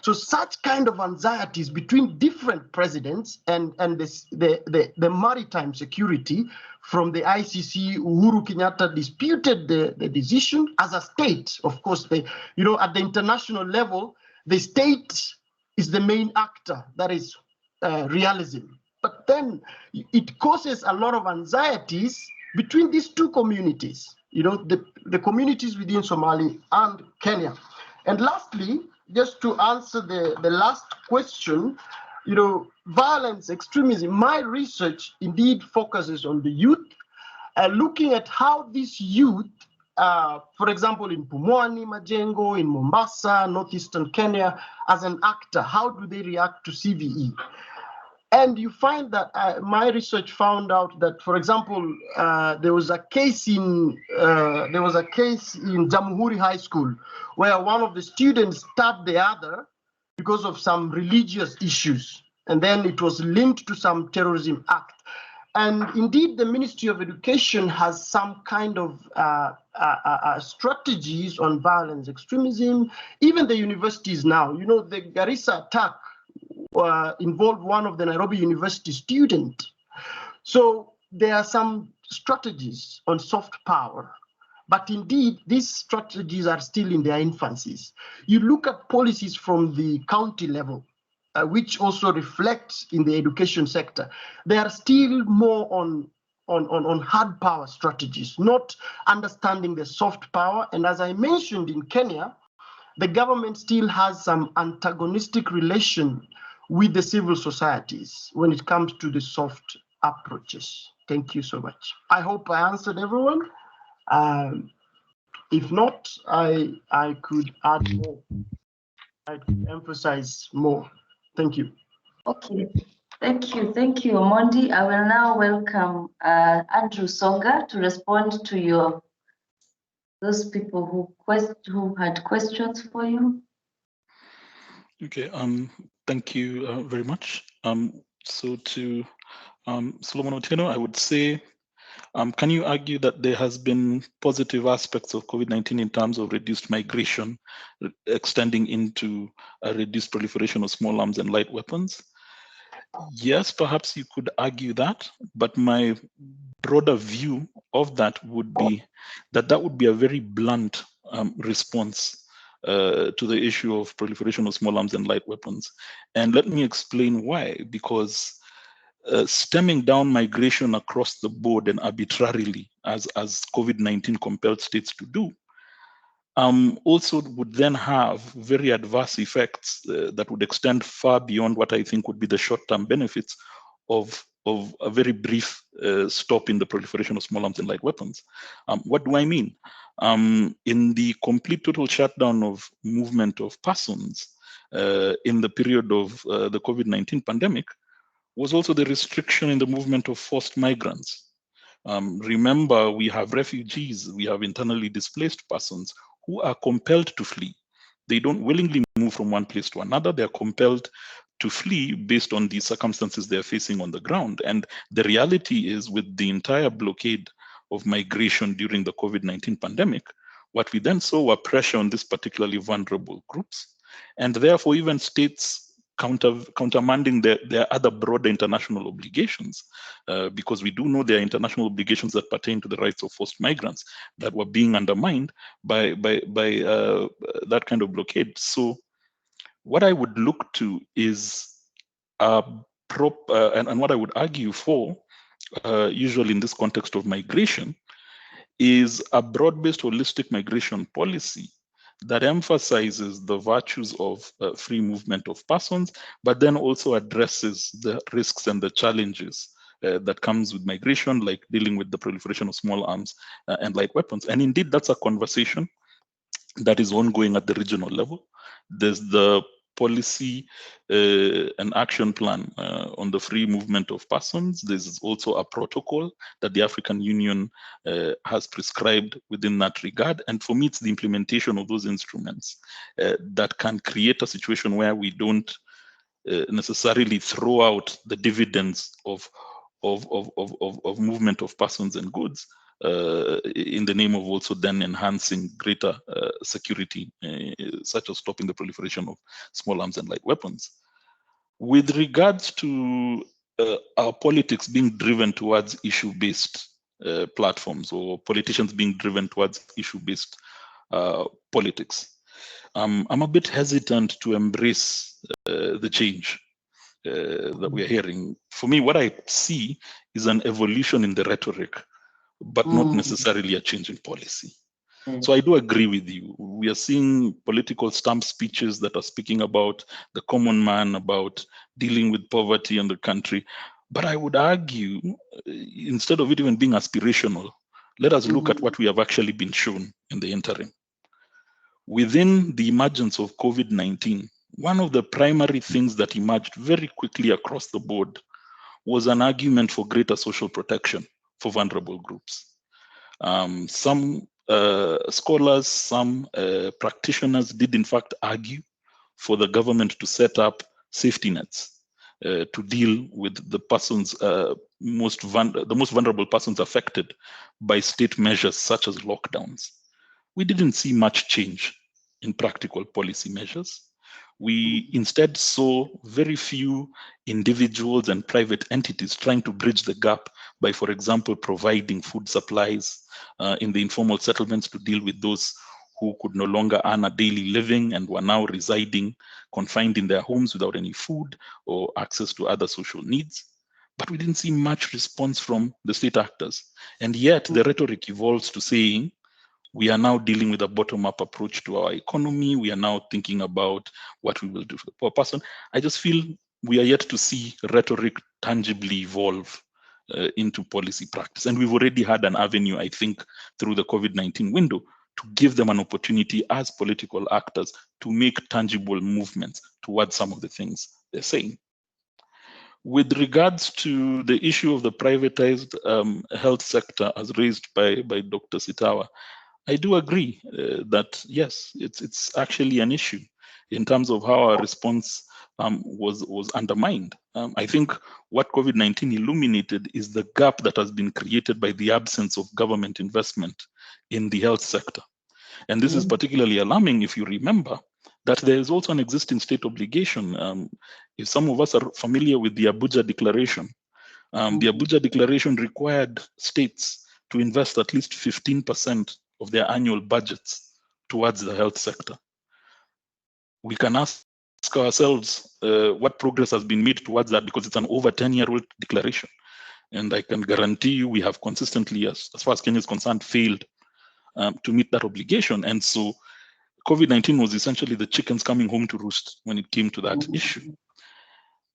So such kind of anxieties between different presidents and the maritime security from the ICC, Uhuru Kenyatta disputed the decision as a state. Of course, at the international level, the state is the main actor, that is realism. But then it causes a lot of anxieties between these two communities, the communities within Somalia and Kenya. And lastly, just to answer the last question, violence, extremism, my research indeed focuses on the youth, looking at how this youth, for example, in Pumwani, Majengo, in Mombasa, northeastern Kenya, as an actor, how do they react to CVE? And you find that my research found out that, for example, there was a case in Jamhuri High School where one of the students stabbed the other because of some religious issues, and then it was linked to some terrorism act. And indeed, the Ministry of Education has some kind of strategies on violence extremism. Even the universities now, you know, the Garissa attack involved one of the Nairobi University students. So there are some strategies on soft power, but indeed these strategies are still in their infancies. You look at policies from the county level, which also reflects in the education sector. They are still more on hard power strategies, not understanding the soft power. And as I mentioned, in Kenya, the government still has some antagonistic relation with the civil societies when it comes to the soft approaches. Thank you so much. I hope I answered everyone. If not, I could add more. I could emphasize more. Thank you. Okay, thank you, Omondi. I will now welcome Andrew Songa to respond to those people who had questions for you. Okay, thank you very much. So to Solomon Otieno, I would say, can you argue that there has been positive aspects of COVID-19 in terms of reduced migration, extending into a reduced proliferation of small arms and light weapons? Yes, perhaps you could argue that, but my broader view of that would be that would be a very blunt response to the issue of proliferation of small arms and light weapons. And let me explain why. Because stemming down migration across the board and arbitrarily, as COVID-19 compelled states to do, also would then have very adverse effects that would extend far beyond what I think would be the short-term benefits of a very brief stop in the proliferation of small arms and light weapons. What do I mean? In the complete total shutdown of movement of persons in the period of the COVID-19 pandemic was also the restriction in the movement of forced migrants. Remember, we have refugees, we have internally displaced persons who are compelled to flee. They don't willingly move from one place to another. They're compelled to flee based on the circumstances they're facing on the ground. And the reality is, with the entire blockade of migration during the COVID-19 pandemic, what we then saw were pressure on these particularly vulnerable groups. And therefore, even states countermanding their other broader international obligations, because we do know there are international obligations that pertain to the rights of forced migrants that were being undermined by that kind of blockade. So what I would look to is and what I would argue for, usually in this context of migration, is a broad-based holistic migration policy that emphasizes the virtues of free movement of persons, but then also addresses the risks and the challenges that comes with migration, like dealing with the proliferation of small arms and light weapons. And indeed, that's a conversation that is ongoing at the regional level. There's the policy and action plan on the free movement of persons. There's also a protocol that the African Union has prescribed within that regard. And for me, it's the implementation of those instruments that can create a situation where we don't necessarily throw out the dividends of movement of persons and goods in the name of also then enhancing greater security, such as stopping the proliferation of small arms and light weapons. With regards to our politics being driven towards issue-based platforms, or politicians being driven towards issue-based politics, I'm a bit hesitant to embrace the change that we're hearing. For me, what I see is an evolution in the rhetoric, but not necessarily a change in policy. So I do agree with you. We are seeing political stump speeches that are speaking about the common man, about dealing with poverty in the country. But I would argue, instead of it even being aspirational, let us look at what we have actually been shown in the interim. Within the emergence of COVID-19, one of the primary things that emerged very quickly across the board was an argument for greater social protection for vulnerable groups. Some scholars, some practitioners did in fact argue for the government to set up safety nets to deal with the persons, the most vulnerable persons affected by state measures such as lockdowns. We didn't see much change in practical policy measures. We instead saw very few individuals and private entities trying to bridge the gap by, for example, providing food supplies in the informal settlements to deal with those who could no longer earn a daily living and were now residing confined in their homes without any food or access to other social needs. But we didn't see much response from the state actors. And yet the rhetoric evolves to saying, we are now dealing with a bottom-up approach to our economy. We are now thinking about what we will do for the poor person. I just feel we are yet to see rhetoric tangibly evolve into policy practice. And we've already had an avenue, I think, through the COVID-19 window to give them an opportunity as political actors to make tangible movements towards some of the things they're saying. With regards to the issue of the privatized health sector as raised by Dr. Sitawa, I do agree that, yes, it's actually an issue in terms of how our response was undermined. I think what COVID-19 illuminated is the gap that has been created by the absence of government investment in the health sector. And this is particularly alarming if you remember that there is also an existing state obligation. If some of us are familiar with the Abuja Declaration, the Abuja Declaration required states to invest at least 15% of their annual budgets towards the health sector. We can ask ourselves what progress has been made towards that, because it's an over 10-year-old declaration. And I can guarantee you we have consistently, as far as Kenya is concerned, failed to meet that obligation. And so COVID-19 was essentially the chickens coming home to roost when it came to that issue.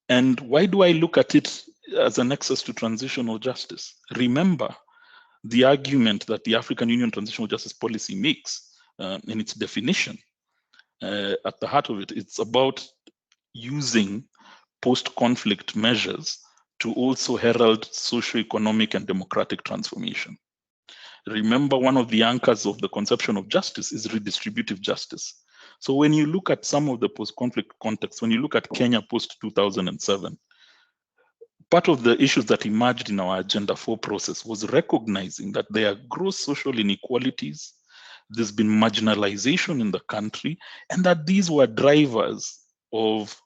And why do I look at it as a nexus to transitional justice? Remember, the argument that the African Union Transitional Justice Policy makes in its definition, at the heart of it, it's about using post-conflict measures to also herald socio-economic and democratic transformation. Remember, one of the anchors of the conception of justice is redistributive justice. So when you look at some of the post-conflict contexts, when you look at Kenya post-2007, part of the issues that emerged in our Agenda 4 process was recognizing that there are gross social inequalities, there's been marginalization in the country, and that these were drivers of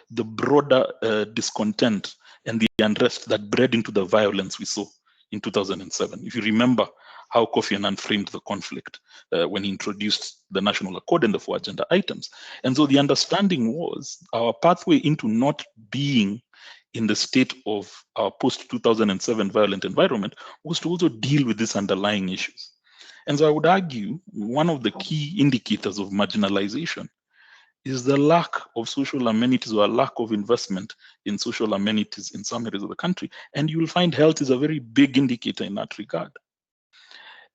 the broader discontent and the unrest that bred into the violence we saw in 2007. If you remember how Kofi Annan framed the conflict when he introduced the National Accord and the 4 agenda items. And so the understanding was our pathway into not being in the state of our post-2007 violent environment was to also deal with these underlying issues. And so I would argue one of the key indicators of marginalization is the lack of social amenities or a lack of investment in social amenities in some areas of the country. And you will find health is a very big indicator in that regard.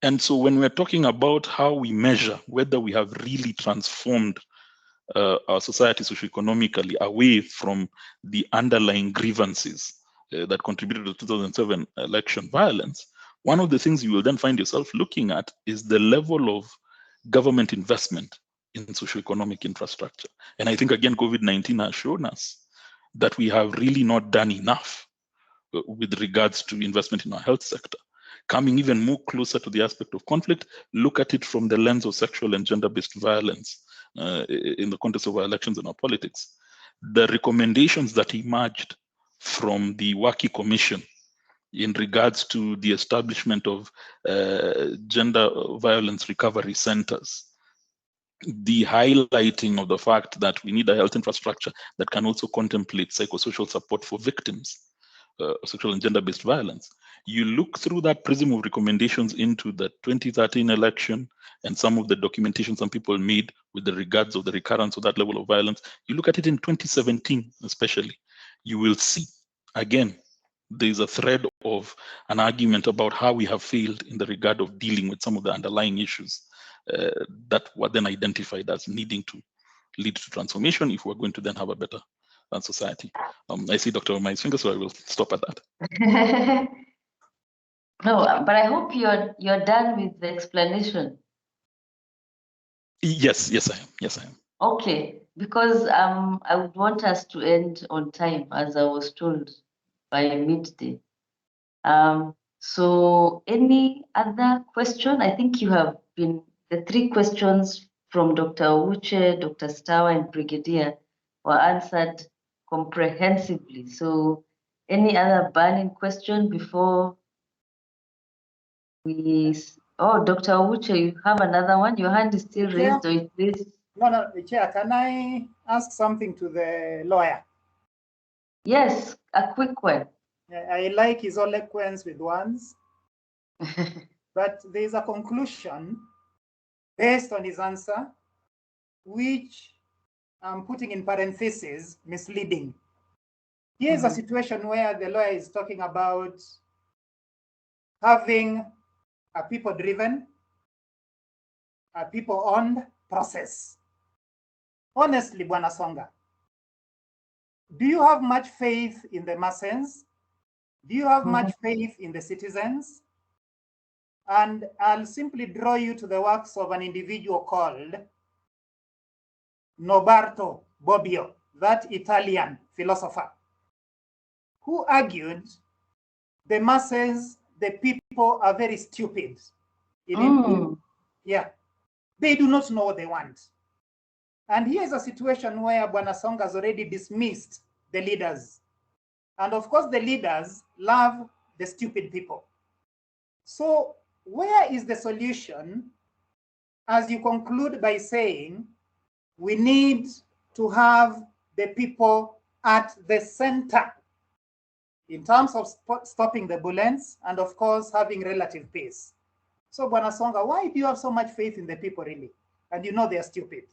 And so when we're talking about how we measure whether we have really transformed our society socioeconomically away from the underlying grievances that contributed to the 2007 election violence, one of the things you will then find yourself looking at is the level of government investment in socioeconomic infrastructure. And I think, again, COVID-19 has shown us that we have really not done enough with regards to investment in our health sector. Coming even more closer to the aspect of conflict, look at it from the lens of sexual and gender-based violence in the context of our elections and our politics. The recommendations that emerged from the Waki Commission in regards to the establishment of gender violence recovery centers, the highlighting of the fact that we need a health infrastructure that can also contemplate psychosocial support for victims of sexual and gender-based violence. You look through that prism of recommendations into the 2013 election and some of the documentation some people made with the regards of the recurrence of that level of violence. You look at it in 2017, especially, you will see, again, there's a thread of an argument about how we have failed in the regard of dealing with some of the underlying issues that were then identified as needing to lead to transformation if we're going to then have a better society. I see Dr. Omai's finger, so I will stop at that. No, but I hope you're done with the explanation. Yes, I am. Yes, I am. Okay, because I would want us to end on time, as I was told by midday. So any other question? I think you have been, the 3 questions from Dr. Ouche, Dr. Stawa, and Brigadier were answered comprehensively. So any other burning question before we, oh, Dr. Ouche, you have another one? Your hand is still raised, or it is? No, Chair, can I ask something to the lawyer? Yes, a quick one. I like his eloquence with words, but there's a conclusion based on his answer, which I'm putting in parentheses, misleading. Here's a situation where the lawyer is talking about having a people-driven, a people-owned process. Honestly, Bwana Songa, do you have much faith in the masses? Do you have much faith in the citizens? And I'll simply draw you to the works of an individual called Norberto Bobbio, that Italian philosopher, who argued the masses, the people are very stupid. Yeah, they do not know what they want. And here's a situation where Bwana Songa has already dismissed the leaders. And of course, the leaders love the stupid people. So where is the solution, as you conclude by saying we need to have the people at the center in terms of stopping the bullets and, of course, having relative peace? So, Bwana Songa, why do you have so much faith in the people, really? And you know they are stupid.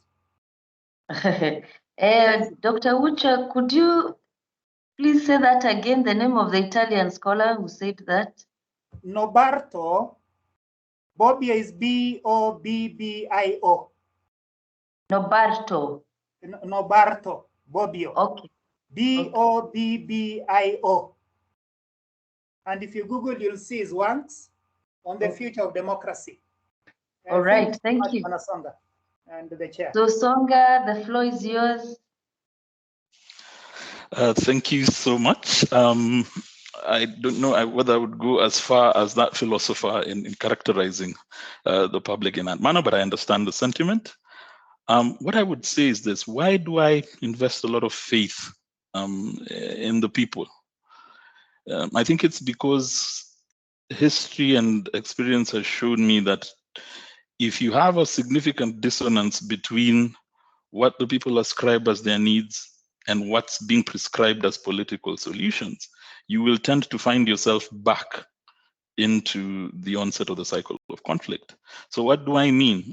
Dr. Ouche, could you please say that again, the name of the Italian scholar who said that? Norberto Bobbio is Bobbio. Norberto. Norberto Bobbio. Okay. Bobbio. And if you Google, you'll see his works on the future of democracy. All right, thank you. Songa and the chair. So Songa, the floor is yours. Thank you so much. I don't know whether I would go as far as that philosopher in characterizing the public in that manner, but I understand the sentiment. What I would say is this: why do I invest a lot of faith in the people? I think it's because history and experience has shown me that if you have a significant dissonance between what the people ascribe as their needs and what's being prescribed as political solutions, you will tend to find yourself back into the onset of the cycle of conflict. So what do I mean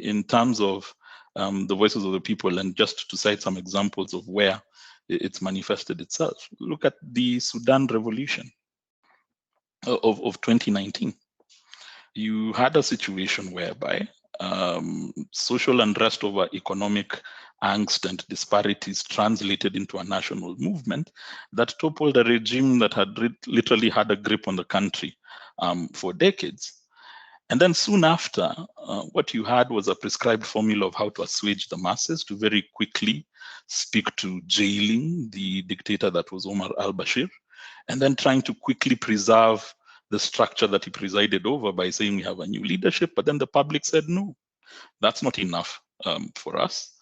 in terms of the voices of the people? And just to cite some examples of where it's manifested itself. Look at the Sudan revolution of 2019. You had a situation whereby social unrest over economic angst and disparities translated into a national movement that toppled a regime that had literally had a grip on the country for decades. And then soon after, what you had was a prescribed formula of how to assuage the masses to very quickly speak to jailing the dictator that was Omar al-Bashir, and then trying to quickly preserve the structure that he presided over by saying we have a new leadership. But then the public said, no, that's not enough for us.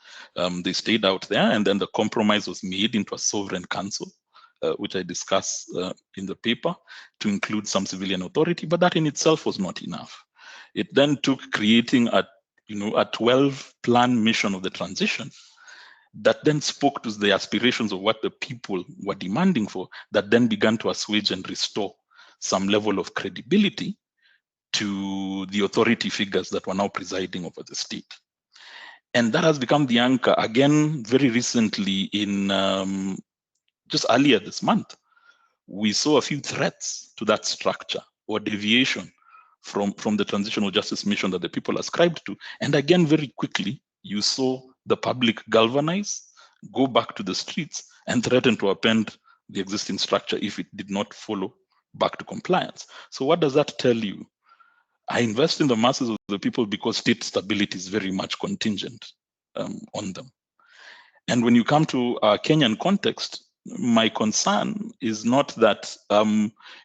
They stayed out there, and then the compromise was made into a sovereign council, which I discuss in the paper, to include some civilian authority, but that in itself was not enough. It then took creating a 12-plan mission of the transition that then spoke to the aspirations of what the people were demanding for, that then began to assuage and restore some level of credibility to the authority figures that were now presiding over the state. And that has become the anchor. Again, very recently, in just earlier this month, we saw a few threats to that structure or deviation from the transitional justice mission that the people ascribed to. And again, very quickly, you saw the public galvanize, go back to the streets, and threaten to upend the existing structure if it did not follow back to compliance. So what does that tell you? I invest in the masses of the people because state stability is very much contingent on them. And when you come to our Kenyan context, my concern is not that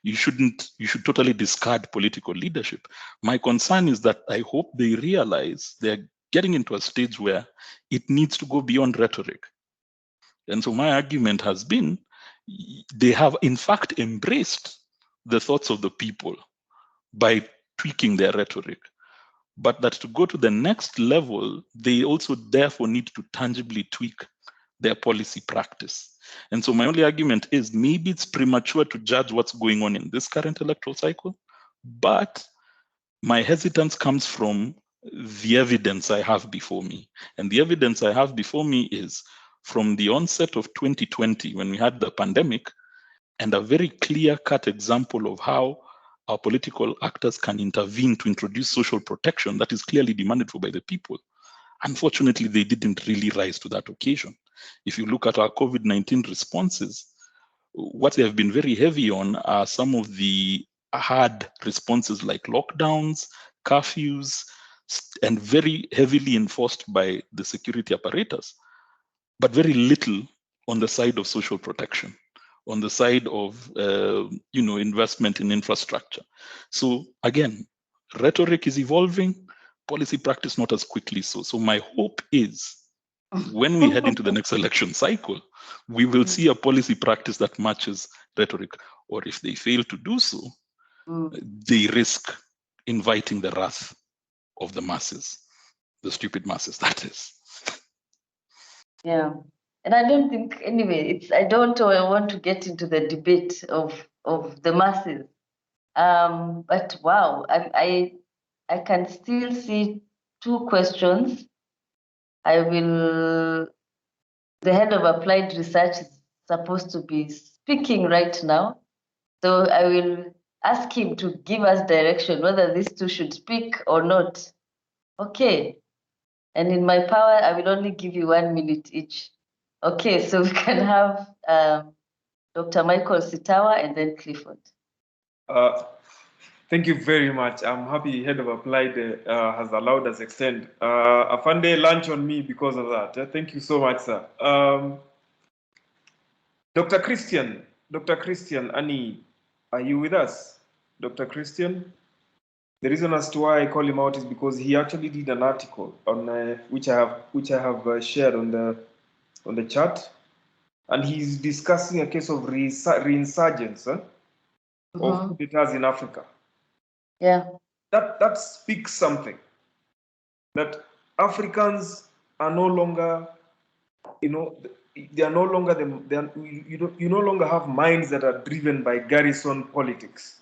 you should totally discard political leadership. My concern is that I hope they realize they're getting into a stage where it needs to go beyond rhetoric. And so my argument has been, they have in fact embraced the thoughts of the people by tweaking their rhetoric, but that to go to the next level, they also therefore need to tangibly tweak their policy practice. And so my only argument is maybe it's premature to judge what's going on in this current electoral cycle, but my hesitance comes from the evidence I have before me. And the evidence I have before me is from the onset of 2020, when we had the pandemic, and a very clear-cut example of how our political actors can intervene to introduce social protection that is clearly demanded for by the people. Unfortunately, they didn't really rise to that occasion. If you look at our COVID-19 responses, what they have been very heavy on are some of the hard responses like lockdowns, curfews, and very heavily enforced by the security apparatus, but very little on the side of social protection, on the side of investment in infrastructure. So again, rhetoric is evolving, policy practice not as quickly so. So my hope is when we head into the next election cycle, we will see a policy practice that matches rhetoric. Or if they fail to do so, they risk inviting the wrath of the masses, the stupid masses, that is. Yeah. And I don't think, anyway, I don't want to get into the debate of the masses. But wow, I can still see two questions. The head of applied research is supposed to be speaking right now. So I will ask him to give us direction, whether these two should speak or not. Okay. And in my power, I will only give you 1 minute each. Okay, so we can have Dr. Michael Sitawa and then Clifford. Thank you very much. I'm happy Head of Applied has allowed us extend a fun day lunch on me because of that. Thank you so much, sir. Dr. Christian Ani, are you with us? Dr. Christian? The reason as to why I call him out is because he actually did an article on which I have shared on the chat, and he's discussing a case of reinsurgence of coup d'etats in Africa. Yeah, that speaks something, that Africans are no longer, they are no longer you no longer have minds that are driven by garrison politics.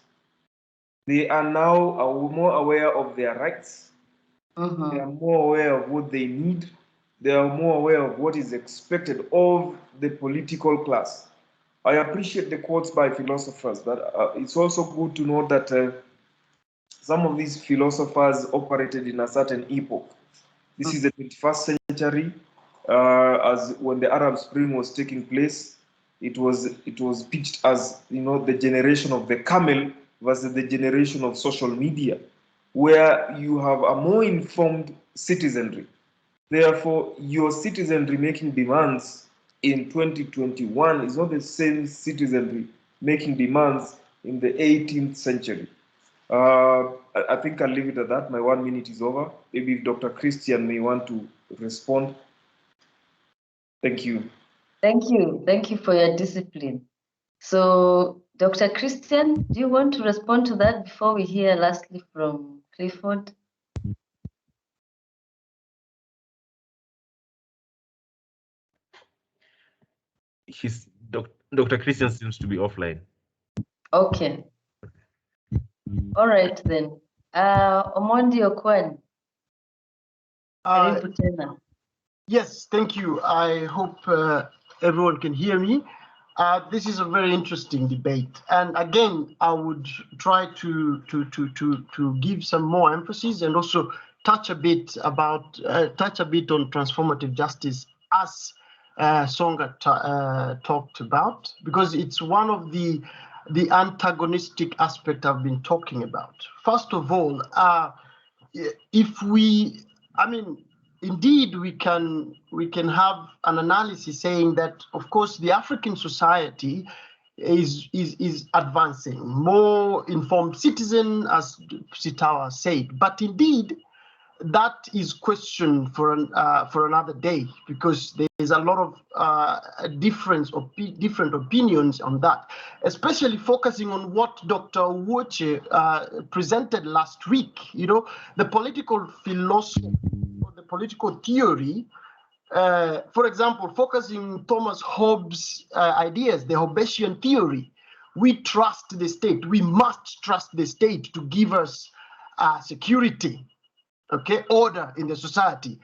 They are now more aware of their rights. They are more aware of what they need. They are more aware of what is expected of the political class. I appreciate the quotes by philosophers, but it's also good to know that some of these philosophers operated in a certain epoch. This is the 21st century. As when the Arab Spring was taking place, it was pitched as the generation of the camel versus the generation of social media, where you have a more informed citizenry. Therefore, your citizenry making demands in 2021 is not the same citizenry making demands in the 18th century. I think I'll leave it at that. My 1 minute is over. Maybe if Dr. Christian may want to respond. Thank you. Thank you. Thank you for your discipline. So, Dr. Christian, do you want to respond to that before we hear lastly from Clifford? Dr. Christian seems to be offline. Okay. All right then. Omondi Okwan. Yes, thank you. I hope everyone can hear me. This is a very interesting debate, and again, I would try to give some more emphasis and also touch a bit on transformative justice, as Songa talked about, because it's one of the antagonistic aspect I've been talking about. First of all, indeed we can have an analysis saying that, of course, the African society is advancing, more informed citizen, as Sitawa said, but indeed that is question for another day, because there's a lot of different opinions on that, especially focusing on what Dr. Uwoche presented last week. The political philosophy or the political theory, for example, focusing Thomas Hobbes' ideas, the Hobbesian theory. We trust the state. We must trust the state to give us security, order in the society.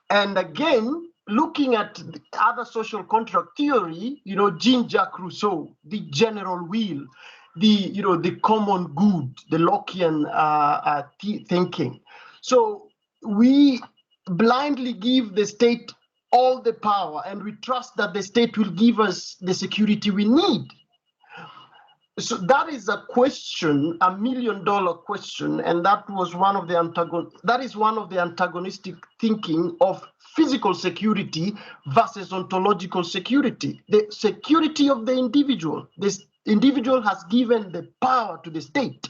And again, looking at the other social contract theory, Jean-Jacques Rousseau, the general will, the common good, the Lockean thinking. So we blindly give the state all the power, and we trust that the state will give us the security we need. So that is a question, $1 million question, and that is one of the antagonistic thinking of physical security versus ontological security. The security of the individual. This individual has given the power to the state.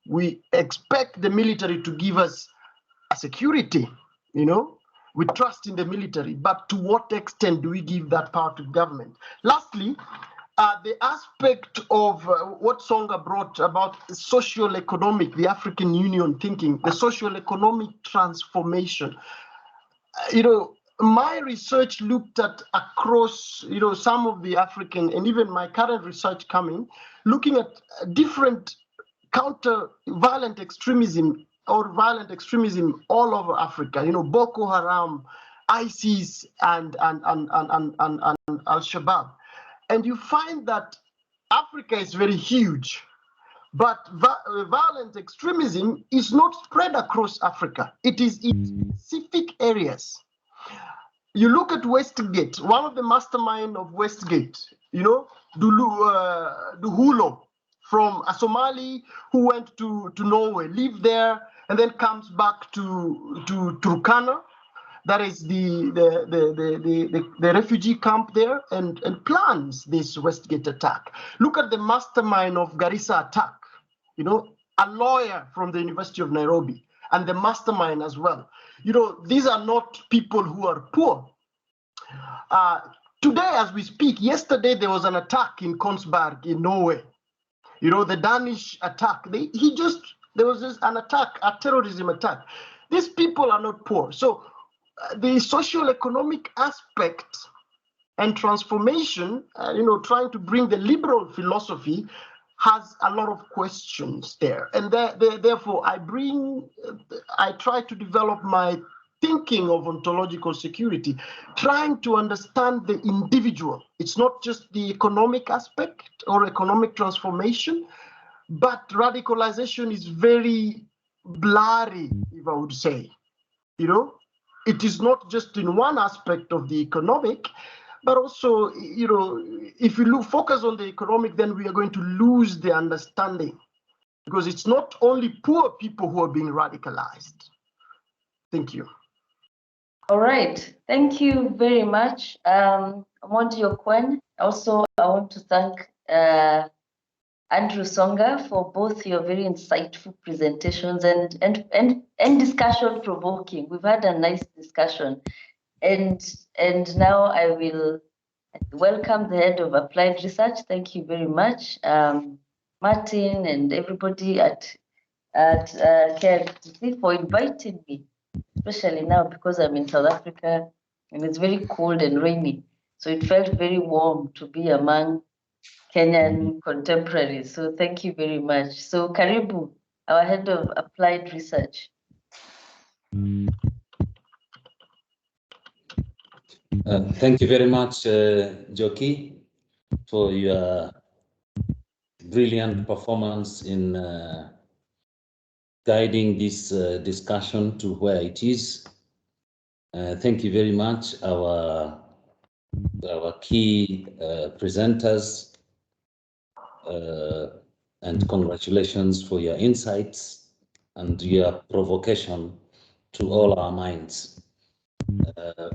We expect the military to give us a security, We trust in the military, but to what extent do we give that power to government? Lastly, the aspect of what Songa brought about socio-economic, the African Union thinking, the socio-economic transformation. My research looked at across, some of the African, and even my current research looking at different counter-violent extremism or violent extremism all over Africa. Boko Haram, ISIS, and Al-Shabaab. And you find that Africa is very huge, but violent extremism is not spread across Africa. It is in specific areas. You look at Westgate, one of the mastermind of Westgate, Duhulo, from a Somali who went to Norway, lived there, and then comes back to Turkana. That is the refugee camp there, and plans this Westgate attack. Look at the mastermind of Garissa attack, a lawyer from the University of Nairobi, and the mastermind as well. These are not people who are poor. Today, as we speak, yesterday there was an attack in Kongsberg in Norway. The Danish attack. There was just an attack, a terrorism attack. These people are not poor. So the social economic aspect and transformation, trying to bring the liberal philosophy, has a lot of questions there. And therefore, I try to develop my thinking of ontological security, trying to understand the individual. It's not just the economic aspect or economic transformation, but radicalization is very blurry, if I would say. It is not just in one aspect of the economic, but also, if we focus on the economic, then we are going to lose the understanding, because it's not only poor people who are being radicalized. Thank you. All right. Thank you very much, Omondi Okwen. Also, I want to thank Andrew Songa for both your very insightful presentations and discussion provoking. We've had a nice discussion. And now I will welcome the head of applied research. Thank you very much, Martin, and everybody at KRTC for inviting me, especially now because I'm in South Africa and it's very cold and rainy. So it felt very warm to be among Kenyan contemporaries. So thank you very much. So Karibu, our head of applied research. Thank you very much, Njoki, for your brilliant performance in guiding this discussion to where it is. Thank you very much, our key presenters, and congratulations for your insights and your provocation to all our minds.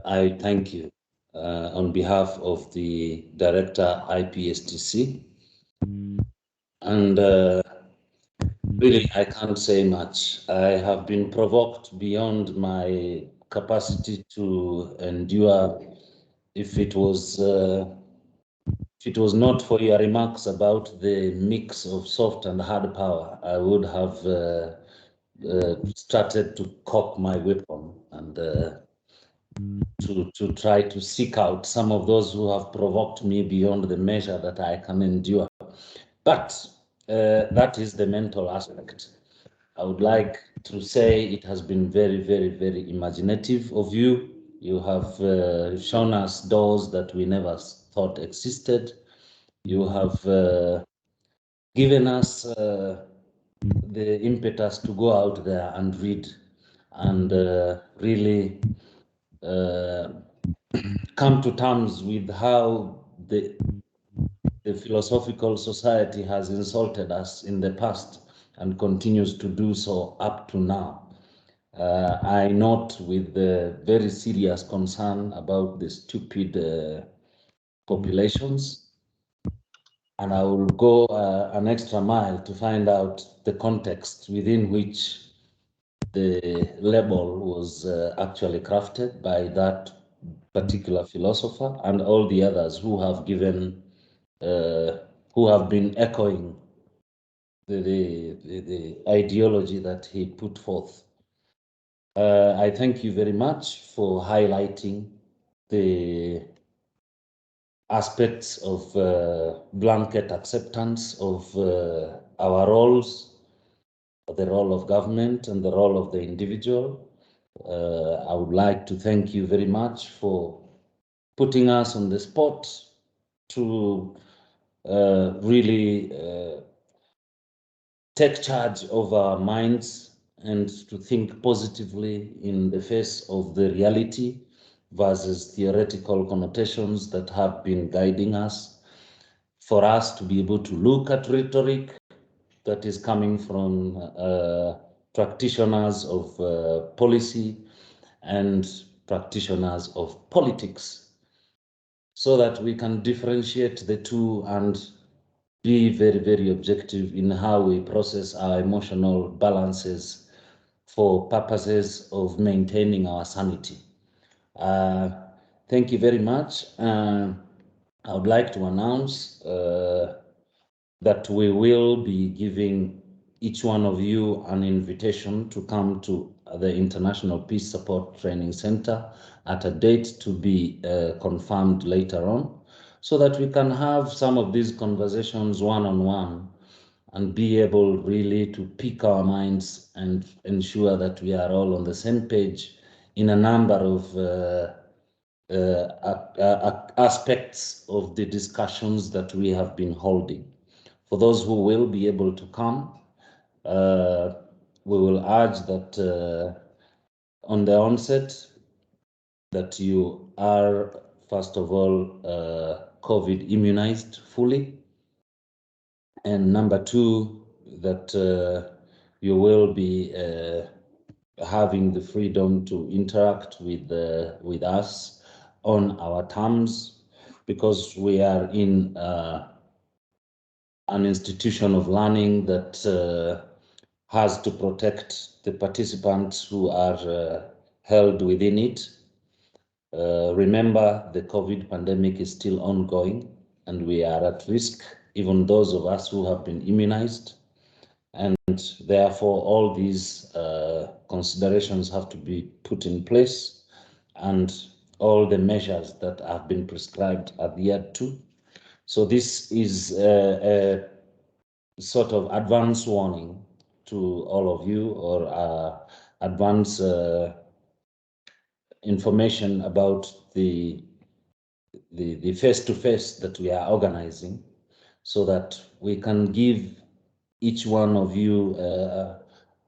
I thank you on behalf of the Director IPSTC, and really I can't say much. I have been provoked beyond my capacity to endure. If it was not for your remarks about the mix of soft and hard power, I would have started to cock my weapon and to try to seek out some of those who have provoked me beyond the measure that I can endure. But that is the mental aspect. I would like to say it has been very, very, very imaginative of you. You have shown us doors that we never thought existed. You have given us the impetus to go out there and read and really come to terms with how the philosophical society has insulted us in the past and continues to do so up to now. I note with very serious concern about the stupid populations, and I will go an extra mile to find out the context within which the label was actually crafted by that particular philosopher and all the others who have given, who have been echoing the ideology that he put forth. I thank you very much for highlighting the aspects of blanket acceptance of our roles, the role of government and the role of the individual. I would like to thank you very much for putting us on the spot to really take charge of our minds and to think positively in the face of the reality versus theoretical connotations that have been guiding us, for us to be able to look at rhetoric that is coming from practitioners of policy and practitioners of politics, so that we can differentiate the two and be very, very objective in how we process our emotional balances for purposes of maintaining our sanity. Thank you very much. I would like to announce that we will be giving each one of you an invitation to come to the International Peace Support Training Center at a date to be confirmed later on, so that we can have some of these conversations one-on-one and be able really to pick our minds and ensure that we are all on the same page in a number of aspects of the discussions that we have been holding. For those who will be able to come, we will urge that on the onset that you are, first of all, COVID immunized fully, and number two, that you will be having the freedom to interact with us on our terms, because we are in an institution of learning that has to protect the participants who are held within it. Remember, the COVID pandemic is still ongoing and we are at risk, even those of us who have been immunized. And therefore, all these considerations have to be put in place, and all the measures that have been prescribed are adhered to. So this is a sort of advance warning to all of you, or advance information about the face-to-face that we are organizing, so that we can give each one of you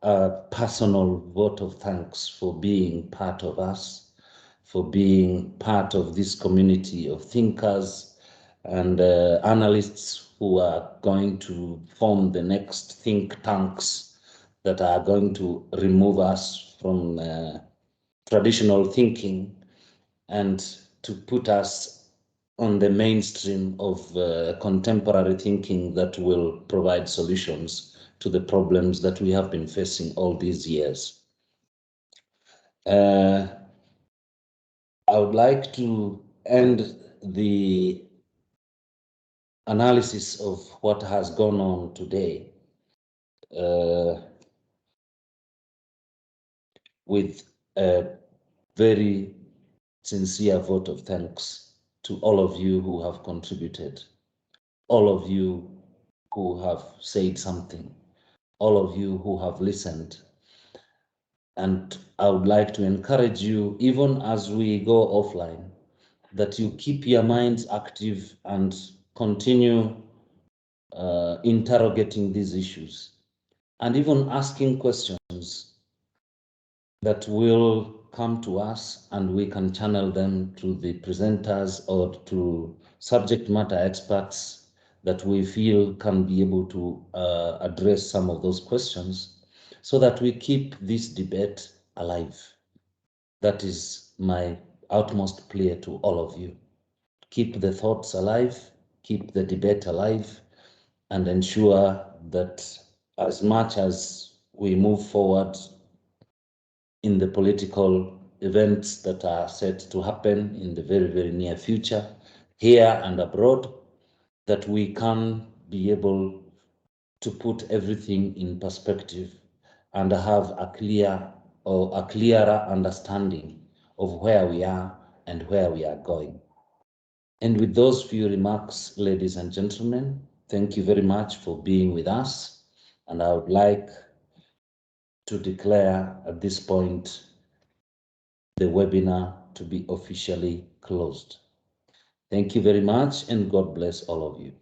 a personal vote of thanks for being part of us, for being part of this community of thinkers and analysts who are going to form the next think tanks that are going to remove us from traditional thinking and to put us on the mainstream of contemporary thinking that will provide solutions to the problems that we have been facing all these years. I would like to end the analysis of what has gone on today with a very sincere vote of thanks to all of you who have contributed, all of you who have said something, all of you who have listened. And I would like to encourage you, even as we go offline, that you keep your minds active and continue interrogating these issues and even asking questions that will come to us, and we can channel them to the presenters or to subject matter experts that we feel can be able to address some of those questions so that we keep this debate alive. That is my utmost plea to all of you. Keep the thoughts alive, keep the debate alive, and ensure that as much as we move forward in the political events that are set to happen in the very, very near future, here and abroad, that we can be able to put everything in perspective and have a clearer understanding of where we are and where we are going. And with those few remarks, ladies and gentlemen, thank you very much for being with us. And I would like to declare at this point the webinar to be officially closed. Thank you very much, and God bless all of you.